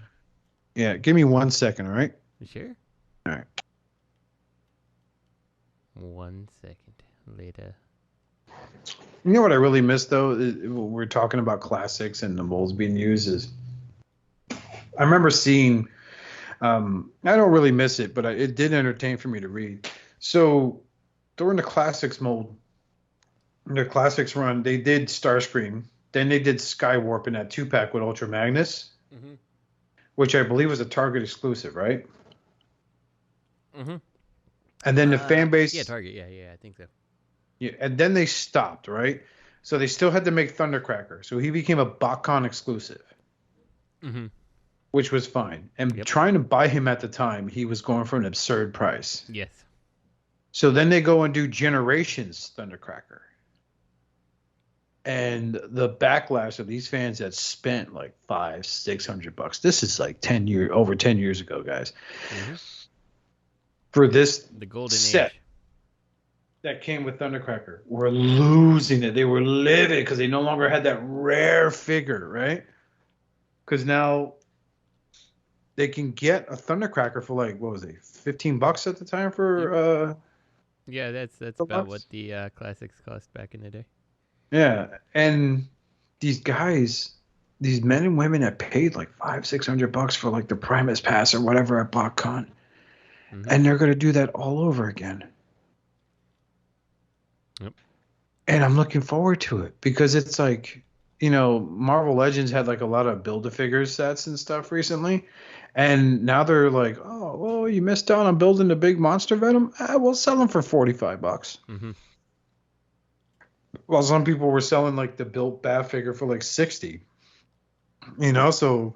Speaker 2: Yeah, give me 1 second, all right?
Speaker 3: You sure?
Speaker 2: All right.
Speaker 3: 1 second later.
Speaker 2: You know what I really miss though? We're talking about classics and the molds being used. Is I remember seeing. I don't really miss it, but it did entertain for me to read. So during the classics mold, the classics run, they did Starscream. Then they did Skywarp in that 2-pack with Ultra Magnus, which I believe was a Target exclusive, right?
Speaker 3: Mm-hmm.
Speaker 2: And then the fan base.
Speaker 3: Yeah, Target. Yeah, I think so.
Speaker 2: Yeah, and then they stopped, right? So they still had to make Thundercracker. So he became a BotCon exclusive, which was fine. And trying to buy him at the time, he was going for an absurd price.
Speaker 3: Yes.
Speaker 2: So then they go and do Generations Thundercracker. And the backlash of these fans that spent like $500-600. This is like over 10 years ago, guys. For this
Speaker 3: the golden
Speaker 2: set
Speaker 3: age
Speaker 2: that came with Thundercracker, were losing it. They were livid because they no longer had that rare figure, right? Because now they can get a Thundercracker for like, what was it, $15 at the time for
Speaker 3: yeah, that's about what the classics cost back in the day.
Speaker 2: Yeah, and these guys, these men and women that paid like $500-600 for like the Primus Pass or whatever at BotCon, and they're gonna do that all over again.
Speaker 3: Yep.
Speaker 2: And I'm looking forward to it because it's like, you know, Marvel Legends had like a lot of Build-A-Figure sets and stuff recently, and now they're like, oh, well, you missed out on building the big Monster Venom. We'll sell them for $45. Well, some people were selling like the built Bat figure for like $60. You know, so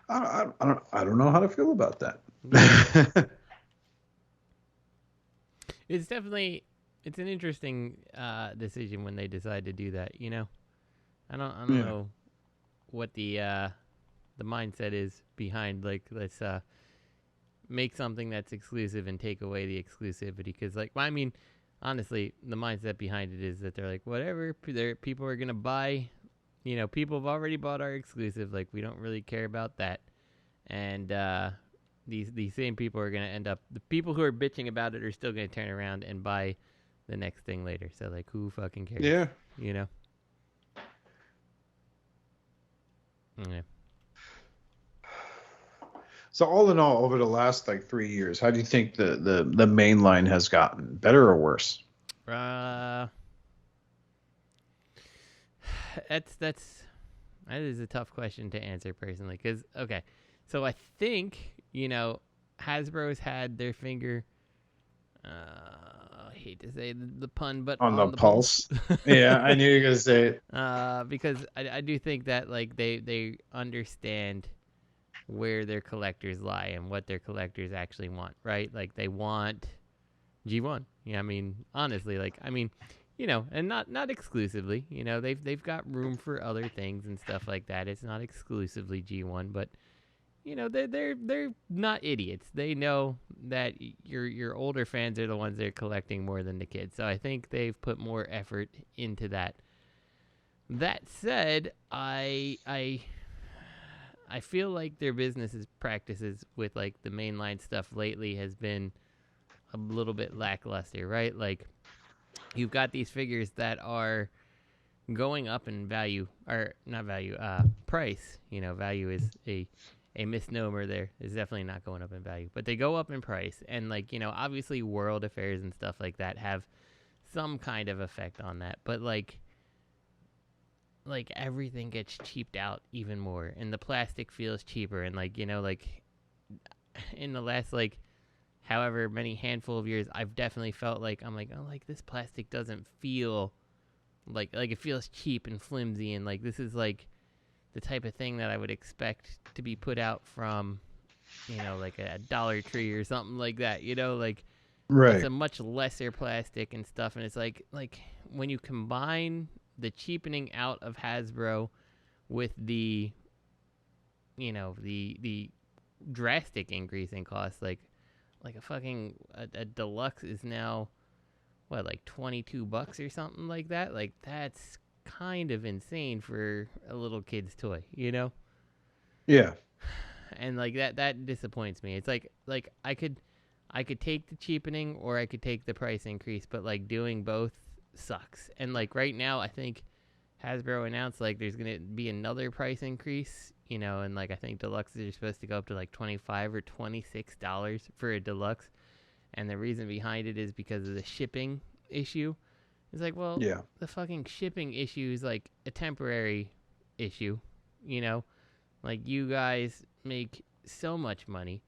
Speaker 2: I don't know how to feel about that.
Speaker 3: It's an interesting decision when they decide to do that. You know, I don't know what the mindset is behind like let's make something that's exclusive and take away the exclusivity. Because like I mean. Honestly, the mindset behind it is that they're like, whatever, people are going to buy, you know, people have already bought our exclusive. Like, we don't really care about that. And these same people are going to end up, the people who are bitching about it are still going to turn around and buy the next thing later. So, like, who fucking cares?
Speaker 2: Yeah.
Speaker 3: You know? Yeah.
Speaker 2: So all in all, over the last like 3 years, how do you think the main line has gotten? Better or worse?
Speaker 3: That is a tough question to answer personally. Because okay, so I think you know Hasbro's had their finger. I hate to say the pun, but
Speaker 2: on the pulse. Yeah, I knew you were gonna say it.
Speaker 3: Because I do think that like they understand where their collectors lie and what their collectors actually want, right? Like they want G1. Yeah, I mean, honestly, like I mean, you know, and not exclusively. You know, they've got room for other things and stuff like that. It's not exclusively G1, but you know, they're not idiots. They know that your older fans are the ones that are collecting more than the kids. So I think they've put more effort into that. That said, I feel like their practices with like the mainline stuff lately has been a little bit lackluster, right? Like you've got these figures that are going up in value, or not value, price. You know, value is a misnomer there. It's definitely not going up in value, but they go up in price. And like, you know, obviously world affairs and stuff like that have some kind of effect on that. But like everything gets cheaped out even more and the plastic feels cheaper. And like, you know, like in the last like however many handful of years, I've definitely felt like I'm like, oh, like this plastic doesn't feel like it feels cheap and flimsy. And like, this is like the type of thing that I would expect to be put out from, you know, like a Dollar Tree or something like that, you know, like
Speaker 2: right.
Speaker 3: It's a much lesser plastic and stuff. And it's like when you combine the cheapening out of Hasbro with the, you know, the drastic increase in cost, like a fucking a deluxe is now what, like $22 or something like that. Like that's kind of insane for a little kid's toy, you know?
Speaker 2: Yeah.
Speaker 3: And like that disappoints me. It's like I could take the cheapening or I could take the price increase, but like doing both sucks. And like right now, I think Hasbro announced like there's gonna be another price increase, you know, and like I think deluxes are supposed to go up to like $25 or $26 for a deluxe, and the reason behind it is because of the shipping issue. It's like, well,
Speaker 2: Yeah.
Speaker 3: the fucking shipping issue is like a temporary issue, you know, like you guys make so much money.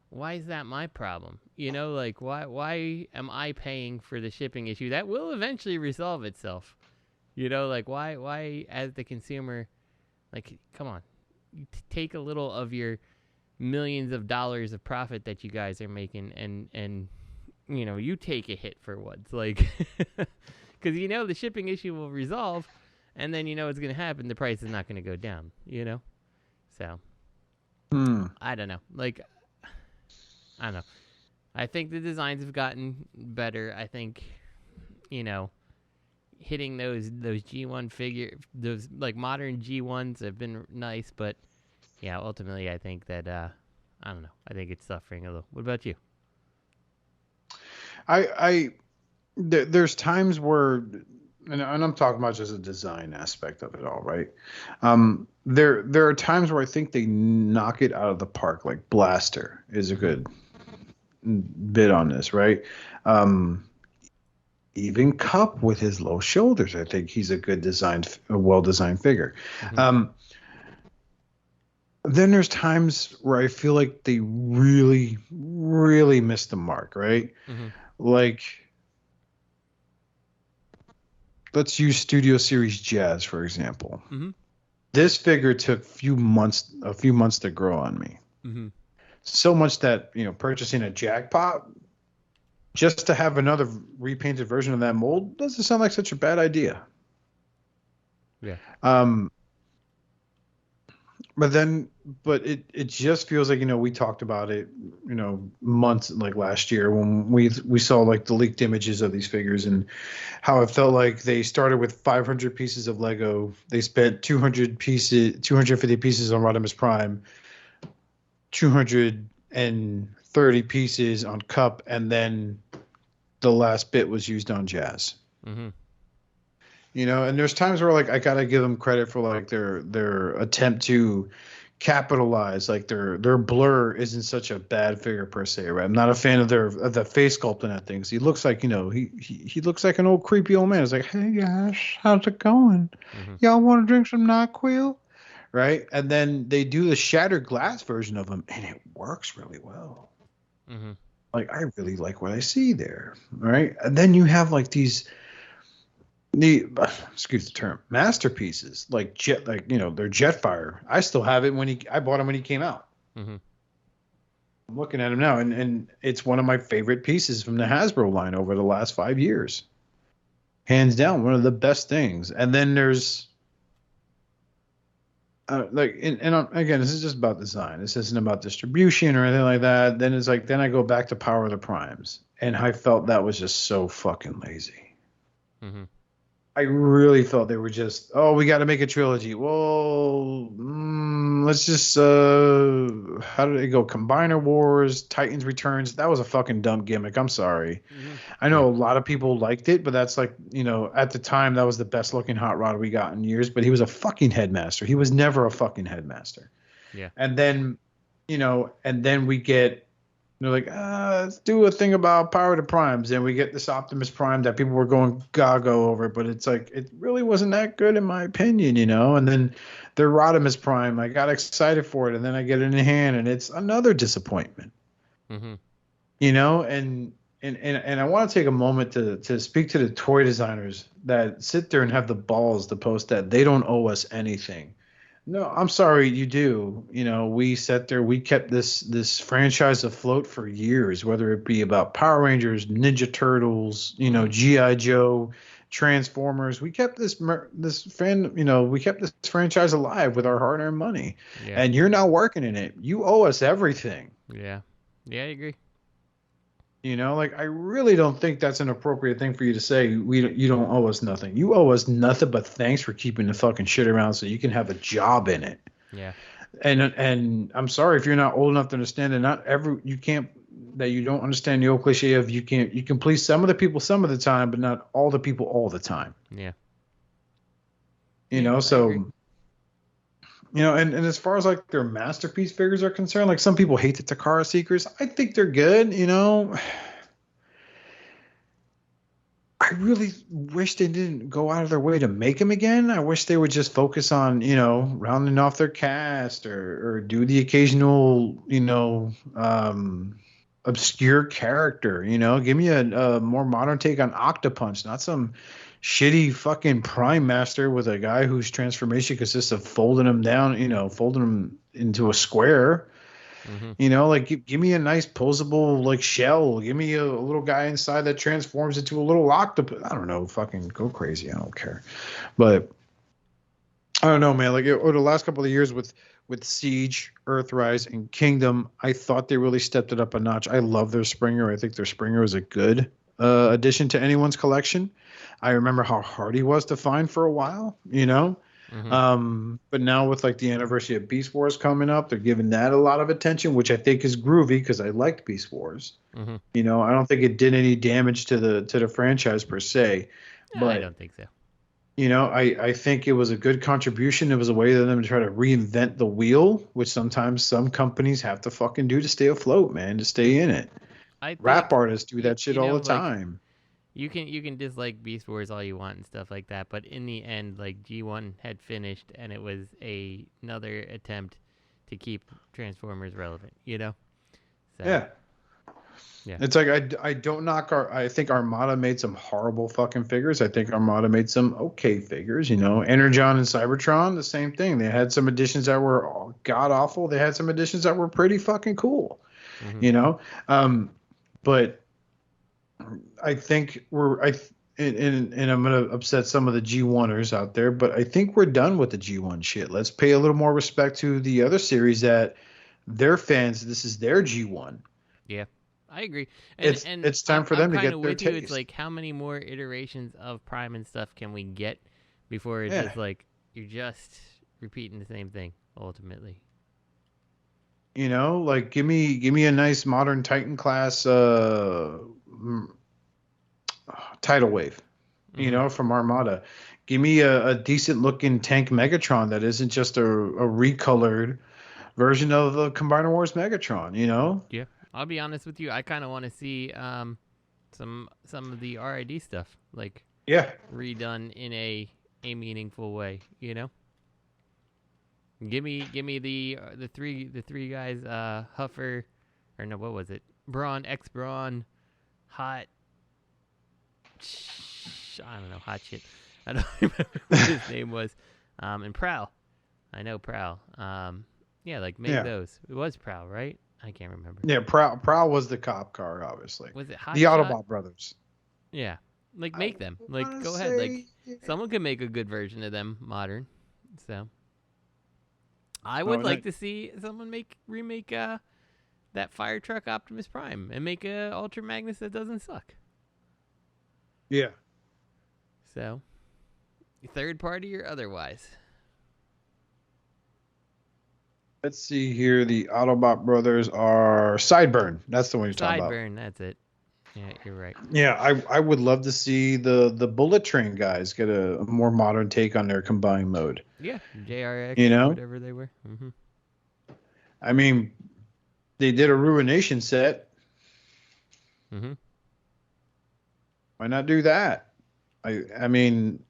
Speaker 3: Why is that my problem? You know, like why am I paying for the shipping issue that will eventually resolve itself? You know, like why as the consumer, like, come on, you take a little of your millions of dollars of profit that you guys are making and you know, you take a hit for once, like, because you know the shipping issue will resolve, and then you know what's gonna happen. The price is not gonna go down. You know, so I don't know. Like, I don't know. I think the designs have gotten better. I think, you know, hitting those G1 figure, those like modern G1s have been nice, but yeah, ultimately I think that I don't know. I think it's suffering a little. What about you?
Speaker 2: There's times where, and I'm talking about just the design aspect of it all, right? There are times where I think they knock it out of the park. Like Blaster is a good bit on this, right? Even Cup with his low shoulders, I think he's a well-designed figure. Then there's times where I feel like they really, really missed the mark, right? Like, let's use Studio Series Jazz, for example. This figure took a few months to grow on me. So much that, you know, purchasing a jackpot just to have another repainted version of that mold doesn't sound like such a bad idea.
Speaker 3: Yeah.
Speaker 2: But it just feels like, you know, we talked about it, you know, months like last year when we saw like the leaked images of these figures and how it felt like they started with 500 pieces of Lego. They spent 250 pieces on Rodimus Prime, 230 pieces on Cup, and then the last bit was used on Jazz. You know, and there's times where like I gotta give them credit for like their attempt to capitalize. Like their blur isn't such a bad figure per se, right? I'm not a fan of the face sculpt in that thing. He looks like, you know, he looks like an old creepy old man. It's like, hey guys, how's it going? Y'all want to drink some NyQuil? Right? And then they do the shattered glass version of him, and it works really well. Like, I really like what I see there. Right? And then you have like these excuse the term, masterpieces, like you know, they're Jetfire. I still have it I bought him when he came out. I'm looking at him now, and it's one of my favorite pieces from the Hasbro line over the last 5 years. Hands down, one of the best things. And then there's again, this is just about design. This isn't about distribution or anything like that. Then it's like, then I go back to Power of the Primes, and I felt that was just so fucking lazy. I really felt they were just, oh, we got to make a trilogy. Well, let's just, how did it go? Combiner Wars, Titans Returns. That was a fucking dumb gimmick. I'm sorry. I know a lot of people liked it, but that's like, you know, at the time, that was the best looking hot rod we got in years, but he was a fucking headmaster. He was never a fucking headmaster. Yeah. And then, you know, we get, they're like, let's do a thing about Power of the Primes. And we get this Optimus Prime that people were going gaga over, but it's like, it really wasn't that good in my opinion, you know? And then the Rodimus Prime, I got excited for it, and then I get it in hand, and it's another disappointment. You know? And I want to take a moment to speak to the toy designers that sit there and have the balls to post that they don't owe us anything. No, I'm sorry, you do. You know, we sat there, we kept this franchise afloat for years, whether it be about Power Rangers, Ninja Turtles, you know, G.I. Joe, Transformers. We kept this franchise alive with our hard-earned money. Yeah. And you're now working in it. You owe us everything.
Speaker 3: Yeah. Yeah, I agree.
Speaker 2: You know, like, I really don't think that's an appropriate thing for you to say. You don't owe us nothing. You owe us nothing but thanks for keeping the fucking shit around so you can have a job in it.
Speaker 3: Yeah.
Speaker 2: And I'm sorry if you're not old enough to understand that you can't that you don't understand the old cliche of you can please some of the people some of the time, but not all the people all the time.
Speaker 3: Yeah.
Speaker 2: You
Speaker 3: Yeah,
Speaker 2: know,
Speaker 3: I
Speaker 2: so
Speaker 3: agree.
Speaker 2: you know, and as far as like their masterpiece figures are concerned, like some people hate the Takara Seekers. I think they're good, you know. I really wish they didn't go out of their way to make them again. I wish they would just focus on, you know, rounding off their cast or do the occasional, you know, obscure character. You know, give me a more modern take on Octopunch, not some shitty fucking Prime Master with a guy whose transformation consists of folding him down, you know, folding him into a square.
Speaker 3: Mm-hmm.
Speaker 2: You know, like give me a nice posable like shell. Give me a little guy inside that transforms into a little octopus. I don't know, fucking go crazy. I don't care. But I don't know, man. Like over the last couple of years with Siege, Earthrise, and Kingdom, I thought they really stepped it up a notch. I love their Springer. I think their Springer was a good addition to anyone's collection. I remember how hard he was to find for a while, you know. But now with like the anniversary of Beast Wars coming up, they're giving that a lot of attention, which I think is groovy because I liked Beast Wars. You know, I don't think it did any damage to the franchise per se,
Speaker 3: No,
Speaker 2: but
Speaker 3: I don't think so.
Speaker 2: you know, I think it was a good contribution. It was a way for them to try to reinvent the wheel, which sometimes some companies have to fucking do to stay afloat, man, to stay in it.
Speaker 3: I think
Speaker 2: Rap artists do that shit
Speaker 3: you
Speaker 2: all
Speaker 3: know,
Speaker 2: the
Speaker 3: like,
Speaker 2: time.
Speaker 3: you can dislike Beast Wars all you want and stuff like that, but in the end, like G1 had finished, and it was another attempt to keep Transformers relevant. You know? So,
Speaker 2: Yeah.
Speaker 3: Yeah.
Speaker 2: It's like I don't knock I think Armada made some horrible fucking figures. I think Armada made some okay figures, you know. Energon and Cybertron, the same thing. They had some additions that were god awful. They had some additions that were pretty fucking cool. You know? But I think and I'm gonna upset some of the G1ers out there, but I think we're done with the G1 shit. Let's pay a little more respect to the other series that their fans, this is their G1.
Speaker 3: Yeah, I agree. And
Speaker 2: It's time for them to get their
Speaker 3: with you.
Speaker 2: taste.
Speaker 3: It's like, how many more iterations of Prime and stuff can we get before it's just like you're just repeating the same thing ultimately?
Speaker 2: You know, like give me a nice modern Titan class tidal wave. You know, from Armada. Give me a decent looking tank Megatron that isn't just a recolored version of the Combiner Wars Megatron. You know.
Speaker 3: Yeah, I'll be honest with you. I kind of want to see some of the RID stuff, like redone in a meaningful way. You know. Give me the three guys, Huffer, or no, what was it? Brawn, X-Brawn, Hot. I don't know, Hot Shit. I don't remember what his name was. And Prowl. I know Prowl. Yeah, like make those. It was Prowl, right? I can't remember.
Speaker 2: Yeah, Prowl was the cop car, obviously.
Speaker 3: Was it Hot
Speaker 2: the
Speaker 3: Shot?
Speaker 2: Autobot brothers?
Speaker 3: Yeah, like make them. Like go ahead. Like someone could make a good version of them modern. So I would like to see someone remake that fire truck Optimus Prime and make a Ultra Magnus that doesn't suck.
Speaker 2: Yeah.
Speaker 3: So, third party or otherwise.
Speaker 2: Let's see here. The Autobot brothers are Sideburn. That's the one you're talking about.
Speaker 3: Sideburn, that's it. Yeah, you're right.
Speaker 2: Yeah, I would love to see the Bullet Train guys get a more modern take on their combined mode.
Speaker 3: Yeah, JRX,
Speaker 2: you know,
Speaker 3: whatever they were.
Speaker 2: I mean, they did a Ruination set. Why not do that? I mean,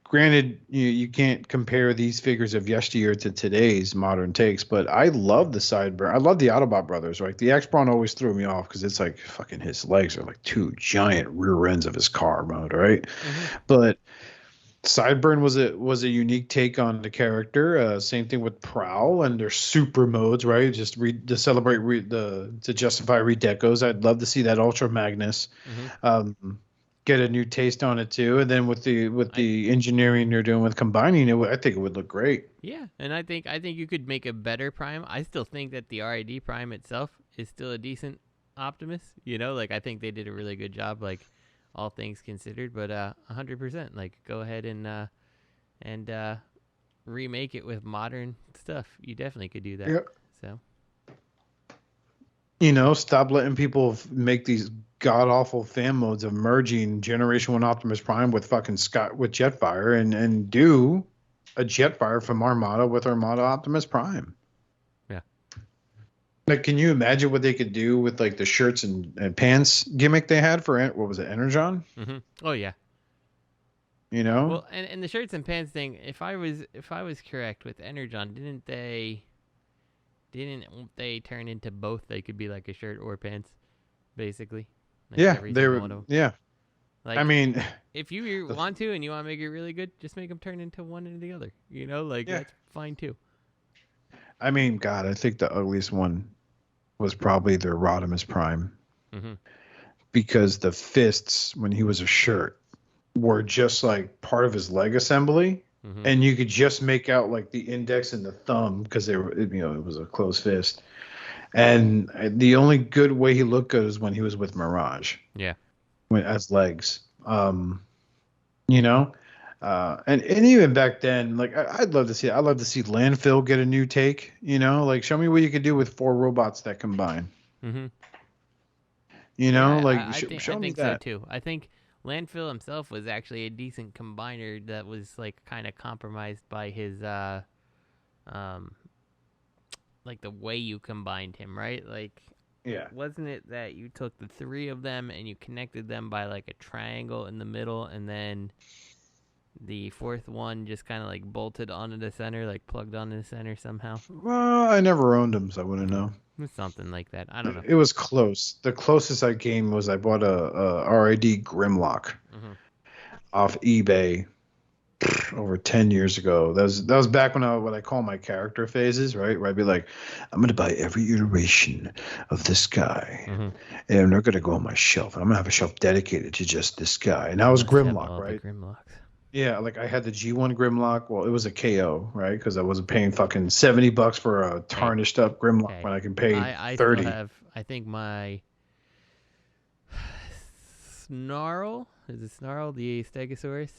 Speaker 2: granted, you can't compare these figures of yesteryear to today's modern takes, but I love the Sideburn. I love the Autobot brothers. Right, the X-Brawn always threw me off because it's like fucking his legs are like two giant rear ends of his car mode, right? But Sideburn was a unique take on the character. Same thing with Prowl and their super modes, right? Just to celebrate to justify redecos. I'd love to see that Ultra Magnus. Get a new taste on it too, and then with the engineering they're doing with combining it, I think it would look great.
Speaker 3: Yeah, and I think you could make a better Prime. I still think that the RID Prime itself is still a decent Optimus. You know, like I think they did a really good job, like all things considered. But 100%, like go ahead and remake it with modern stuff. You definitely could do that.
Speaker 2: Yeah.
Speaker 3: So
Speaker 2: Stop letting people make these god awful fan modes of merging Generation 1 Optimus Prime with fucking with Jetfire and do a Jetfire from Armada with Armada Optimus Prime.
Speaker 3: Yeah.
Speaker 2: Like, can you imagine what they could do with like the shirts and pants gimmick they had for what was it, Energon?
Speaker 3: Mm-hmm. Oh yeah. Well, and the shirts and pants thing, if I was correct with Energon, didn't they turn into both? They could be like a shirt or pants, basically. Like
Speaker 2: yeah, they were. Yeah.
Speaker 3: Like,
Speaker 2: I mean,
Speaker 3: if you want to and you want to make it really good, just make them turn into one or the other. That's fine too.
Speaker 2: I mean, God, I think the ugliest one was probably the Rodimus Prime.
Speaker 3: Mm-hmm.
Speaker 2: Because the fists, when he was a shirt, were just like part of his leg assembly. Mm-hmm. And you could just make out like the index and the thumb because they were, it was a closed fist. And the only good way he looked good was when he was with Mirage.
Speaker 3: Yeah.
Speaker 2: As legs. And even back then, like I'd love to see Landfill get a new take, like show me what you could do with 4 robots that combine.
Speaker 3: Mm-hmm.
Speaker 2: Show me that.
Speaker 3: So too. I think Landfill himself was actually a decent combiner that was like kind of compromised by his like the way you combined him, right? Like,
Speaker 2: yeah,
Speaker 3: wasn't it that you took the 3 of them and you connected them by like a triangle in the middle, and then the 4th one just kind of like bolted onto the center, like plugged onto the center somehow?
Speaker 2: Well, I never owned them, so I wouldn't know.
Speaker 3: Something like that. I don't know.
Speaker 2: It was close. The closest I came was I bought a RID Grimlock off eBay over 10 years ago. That was back when what I call my character phases, right? Where I'd be like, I'm going to buy every iteration of this guy, and they're going to go on my shelf. I'm going to have a shelf dedicated to just this guy. And that was Grimlock, right? Yeah, like I had the G1 Grimlock. Well, it was a KO, right? Because I wasn't paying fucking $70 for a tarnished up Grimlock when I can pay $30.
Speaker 3: I think my Snarl, is it Snarl, the Stegosaurus?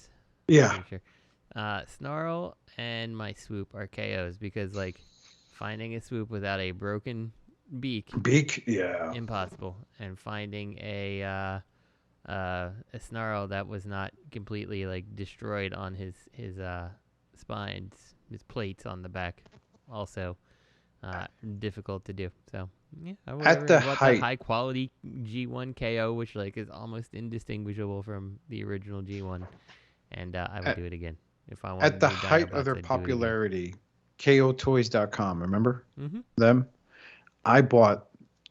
Speaker 2: Yeah.
Speaker 3: Sure. Snarl and my Swoop are KOs because like finding a Swoop without a broken beak,
Speaker 2: yeah,
Speaker 3: impossible. And finding a Snarl that was not completely like destroyed on his spines, his plates on the back, also difficult to do. So yeah, I would
Speaker 2: at the height,
Speaker 3: high quality G1 KO, which like is almost indistinguishable from the original G1, and I would do it again if I wanted.
Speaker 2: At the height of their popularity, KOToys.com, remember them? I bought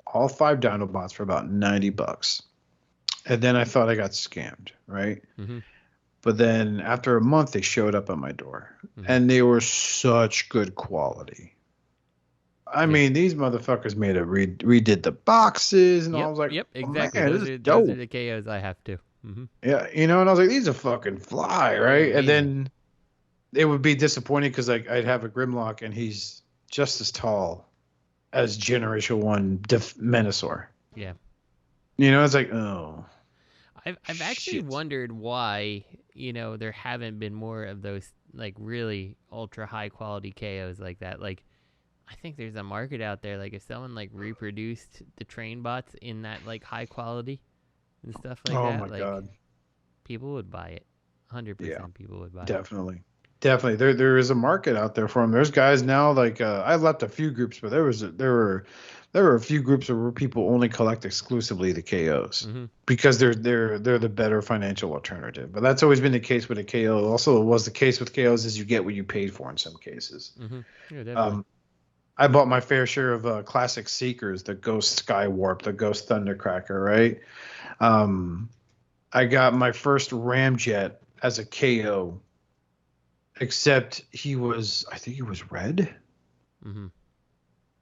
Speaker 2: all 5 Dinobots for about $90. And then I thought I got scammed, right? But then after a month, they showed up at my door. And they were such good quality. I mean, these motherfuckers redid the boxes. And I was like,
Speaker 3: exactly.
Speaker 2: Man,
Speaker 3: those are the KOs I have too.
Speaker 2: Yeah, and I was like, these are fucking fly, right? And then it would be disappointing because like I'd have a Grimlock and he's just as tall as Generation 1 Menasor.
Speaker 3: Yeah.
Speaker 2: It's like, oh.
Speaker 3: I've actually wondered why, there haven't been more of those like really ultra high quality KOs like that. Like, I think there's a market out there. Like, if someone like reproduced the train bots in that like high quality and stuff like that,
Speaker 2: oh my
Speaker 3: like,
Speaker 2: God,
Speaker 3: people would buy it. 100% people would buy it.
Speaker 2: Definitely. There is a market out there for them. There's guys now like I left a few groups, but there were a few groups where people only collect exclusively the KOs because they're the better financial alternative. But that's always been the case with a KO. Also, it was the case with KOs is you get what you paid for in some cases.
Speaker 3: Yeah, definitely.
Speaker 2: I bought my fair share of classic Seekers, the Ghost Skywarp, the Ghost Thundercracker, right? I got my first Ramjet as a KO, except I think he was red.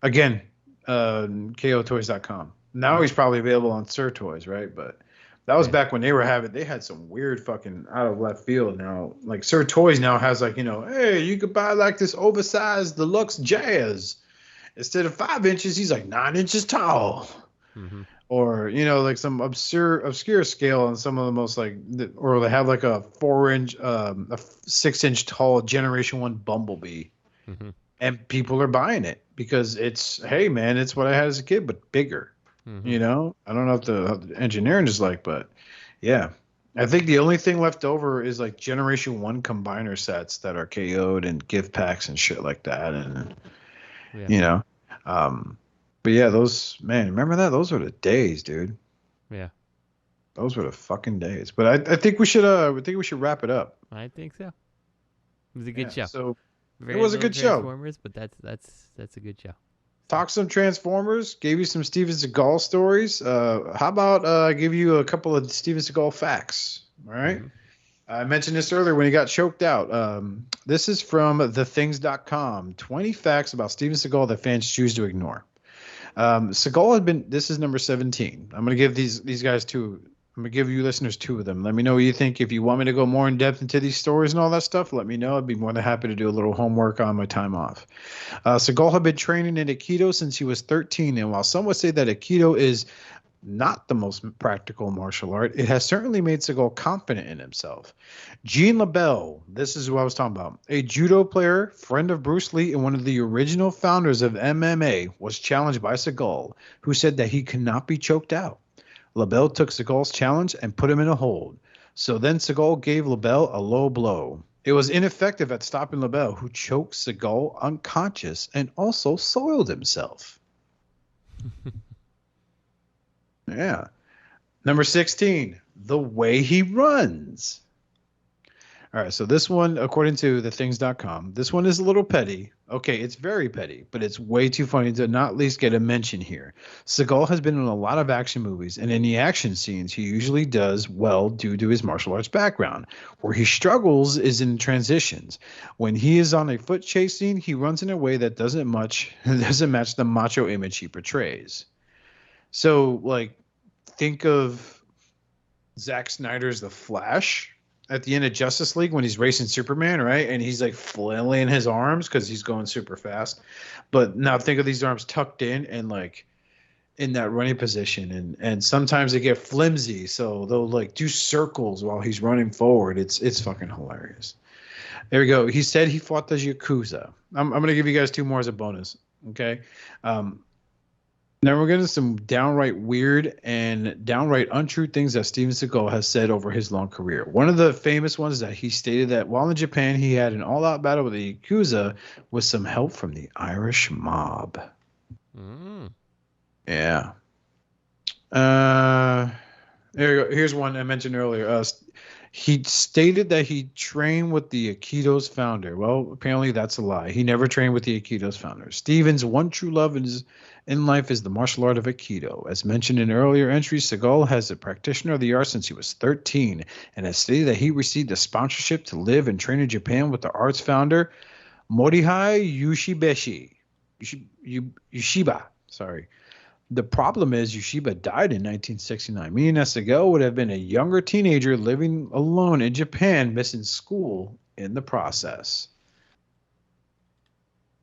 Speaker 2: Again, KOToys.com. Now he's probably available on Sir Toys, right? But that was back when they had some weird fucking out of left field. Now, like Sir Toys now has like, hey, you could buy like this oversized deluxe Jazz. Instead of 5 inches, he's like 9 inches tall. Or, like some obscure scale on some of the most like, or they have like a 4-inch, a 6-inch tall Generation 1 Bumblebee. And people are buying it because it's, hey man, it's what I had as a kid, but bigger. You know, I don't know what the engineering is like, but yeah. I think the only thing left over is like Generation 1 combiner sets that are KO'd and gift packs and shit like that. And, you know, but yeah, those, man, remember that? Those were the days, dude.
Speaker 3: Yeah.
Speaker 2: Those were the fucking days. But I think we should wrap it up.
Speaker 3: I think so. It was a good show.
Speaker 2: So
Speaker 3: Very
Speaker 2: it was a good show.
Speaker 3: Transformers, but that's a good show.
Speaker 2: Talk some Transformers, gave you some Steven Seagal stories. How about I give you a couple of Steven Seagal facts? All right. I mentioned this earlier when he got choked out. This is from thethings.com. 20 facts about Steven Seagal that fans choose to ignore. Seagal had been, this is number 17. I'm going to give these guys two. I'm going to give you listeners two of them. Let me know what you think. If you want me to go more in depth into these stories and all that stuff, let me know. I'd be more than happy to do a little homework on my time off. Seagal had been training in Aikido since he was 13. And while some would say that Aikido is not the most practical martial art, it has certainly made Seagal confident in himself. Jean LaBelle, this is who I was talking about, a judo player, friend of Bruce Lee, and one of the original founders of MMA, was challenged by Seagal, who said that he could not be choked out. LaBelle took Seagal's challenge and put him in a hold. So then Seagal gave LaBelle a low blow. It was ineffective at stopping LaBelle, who choked Seagal unconscious and also soiled himself. Yeah. Number 16, the way he runs. All right, so this one, according to thethings.com, this one is a little petty. Okay, it's very petty, but it's way too funny to not at least get a mention here. Seagal has been in a lot of action movies, and in the action scenes, he usually does well due to his martial arts background. Where he struggles is in transitions. When he is on a foot chase scene, he runs in a way that doesn't match the macho image he portrays. So, like, think of Zack Snyder's The Flash at the end of Justice League when he's racing Superman, right? And he's like flailing his arms because he's going super fast. But now think of these arms tucked in and like in that running position. And sometimes they get flimsy, so they'll like do circles while he's running forward. It's fucking hilarious. There we go. He said he fought the Yakuza. I'm going to give you guys two more as a bonus. Okay. Now we're getting some downright weird and downright untrue things that Steven Seagal has said over his long career. One of the famous ones is that he stated that while in Japan, he had an all-out battle with the Yakuza with some help from the Irish mob. Yeah. There you go. Here's one I mentioned earlier. He stated that he trained with the Aikido's founder. Well, apparently that's a lie. He never trained with the Aikido's founder. Steven's one true love in life is the martial art of Aikido. As mentioned in earlier entries, Seagal has a practitioner of the art since he was 13 and has stated that he received a sponsorship to live and train in Japan with the art's founder, Morihei Yushiba. Sorry. The problem is Yushiba died in 1969, meaning that Segal would have been a younger teenager living alone in Japan, missing school in the process.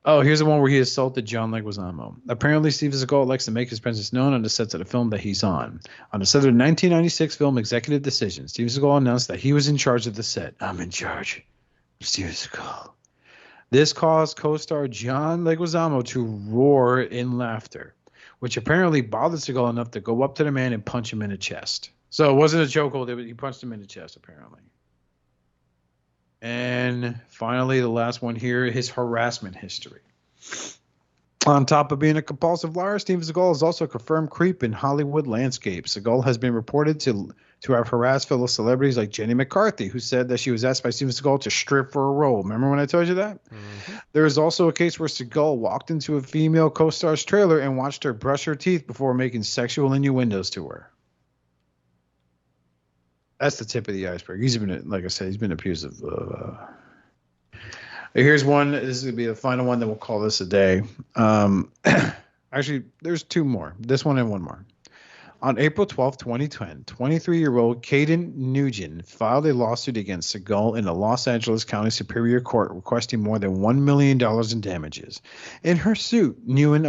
Speaker 2: Oh, here's the one where he assaulted John Leguizamo. Apparently, Steven Seagal likes to make his presence known on the sets of the film that he's on. On the set of the 1996 film Executive Decision, Steven Seagal announced that he was in charge of the set. I'm in charge of Steven Seagal. This caused co-star John Leguizamo to roar in laughter, which apparently bothered Seagal enough to go up to the man and punch him in the chest. So it wasn't a chokehold. He punched him in the chest, apparently. And finally, the last one here, his harassment history. On top of being a compulsive liar, Steven Seagal is also a confirmed creep in Hollywood landscape. Seagal has been reported to have harassed fellow celebrities like Jenny McCarthy, who said that she was asked by Steven Seagal to strip for a role. Remember when I told you that? Mm-hmm. There is also a case where Seagal walked into a female co-star's trailer and watched her brush her teeth before making sexual innuendos to her. That's the tip of the iceberg. He's been, like I said, he's been accused of. Here's one. This is going to be the final one. Then we'll call this a day. Actually, there's two more. This one and one more. On April 12, 2010, 23-year-old Caden Nugent filed a lawsuit against Seagal in the Los Angeles County Superior Court requesting more than $1 million in damages. In her suit, Nugent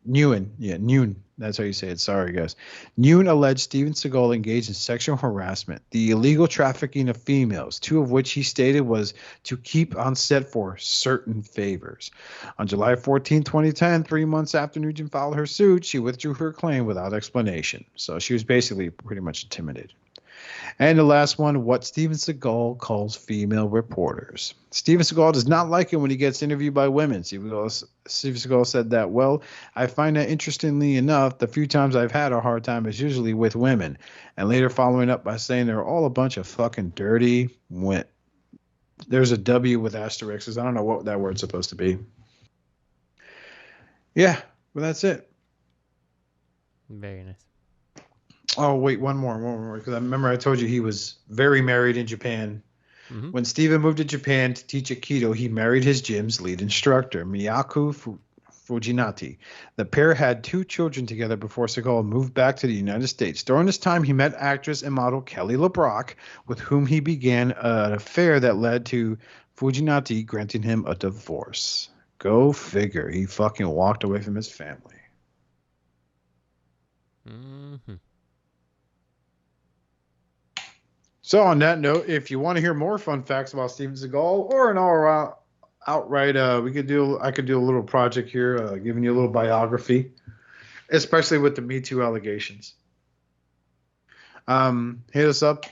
Speaker 2: Nguyen. That's how you say it. Sorry, guys. Nguyen alleged Steven Seagal engaged in sexual harassment, the illegal trafficking of females, two of which he stated was to keep on set for certain favors. On July 14, 2010, 3 months after Nugent filed her suit, she withdrew her claim without explanation. So she was basically pretty much intimidated. And the last one, what Steven Seagal calls female reporters. Steven Seagal does not like it when he gets interviewed by women. Steven Seagal said that, well, I find that interestingly enough, the few times I've had a hard time is usually with women. And later following up by saying they're all a bunch of fucking dirty wimp. There's a W with asterisks. I don't know what that word's supposed to be. Yeah, but that's it.
Speaker 3: Very nice.
Speaker 2: Oh, wait, one more. Because I remember I told you he was very married in Japan. Mm-hmm. When Steven moved to Japan to teach Aikido, he married his gym's lead instructor, Miyako Fujinati. The pair had 2 children together before Seagal moved back to the United States. During this time, he met actress and model Kelly LeBrock, with whom he began an affair that led to Fujinati granting him a divorce. Go figure. He fucking walked away from his family.
Speaker 3: Mm-hmm.
Speaker 2: So on that note, if you want to hear more fun facts about Steven Seagal or an outright, I could do a little project here, giving you a little biography, especially with the Me Too allegations. Hit us up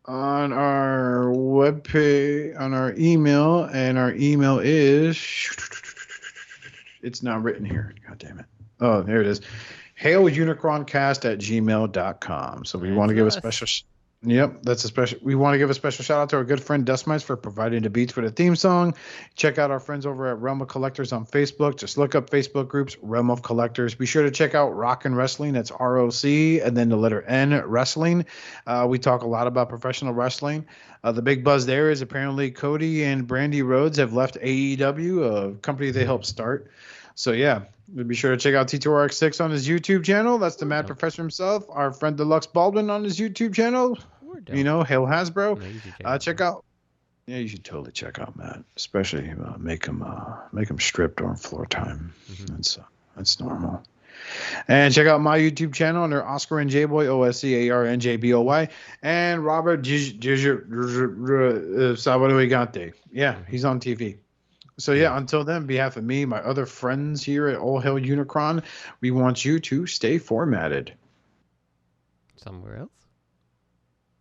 Speaker 2: on our webpage, on our email, and our email is, it's not written here. God damn it. Oh, there it is. Hailunicroncast@gmail.com. So we want to give a special. Yep, that's a special. We want to give a special shout out to our good friend Dustmightz for providing the beats for the theme song. Check out our friends over at Realm of Collectors on Facebook. Just look up Facebook groups Realm of Collectors. Be sure to check out Rockin' Wrestling. That's ROC and then the letter N Wrestling. We talk a lot about professional wrestling. The big buzz there is apparently Cody and Brandy Rhodes have left AEW, a company they helped start. So yeah, be sure to check out T2RX6 on his YouTube channel. That's the Mad Professor himself. Our friend Deluxe Baldwin on his YouTube channel. You know, Hail Hasbro. Check out. Yeah, you should totally check out Matt, especially make him strip during floor time. Mm-hmm. That's normal. And check out my YouTube channel under Oscar and J-Boy, OSCARNJBOY, and Robert Duyjuy-sabado-gigante. Yeah, he's on TV. So yeah, until then, on behalf of me, my other friends here at All Hail Unicron, we want you to stay formatted.
Speaker 3: Somewhere else?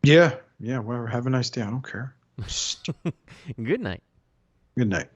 Speaker 2: Yeah, whatever. Have a nice day. I don't care.
Speaker 3: Good night.
Speaker 2: Good night.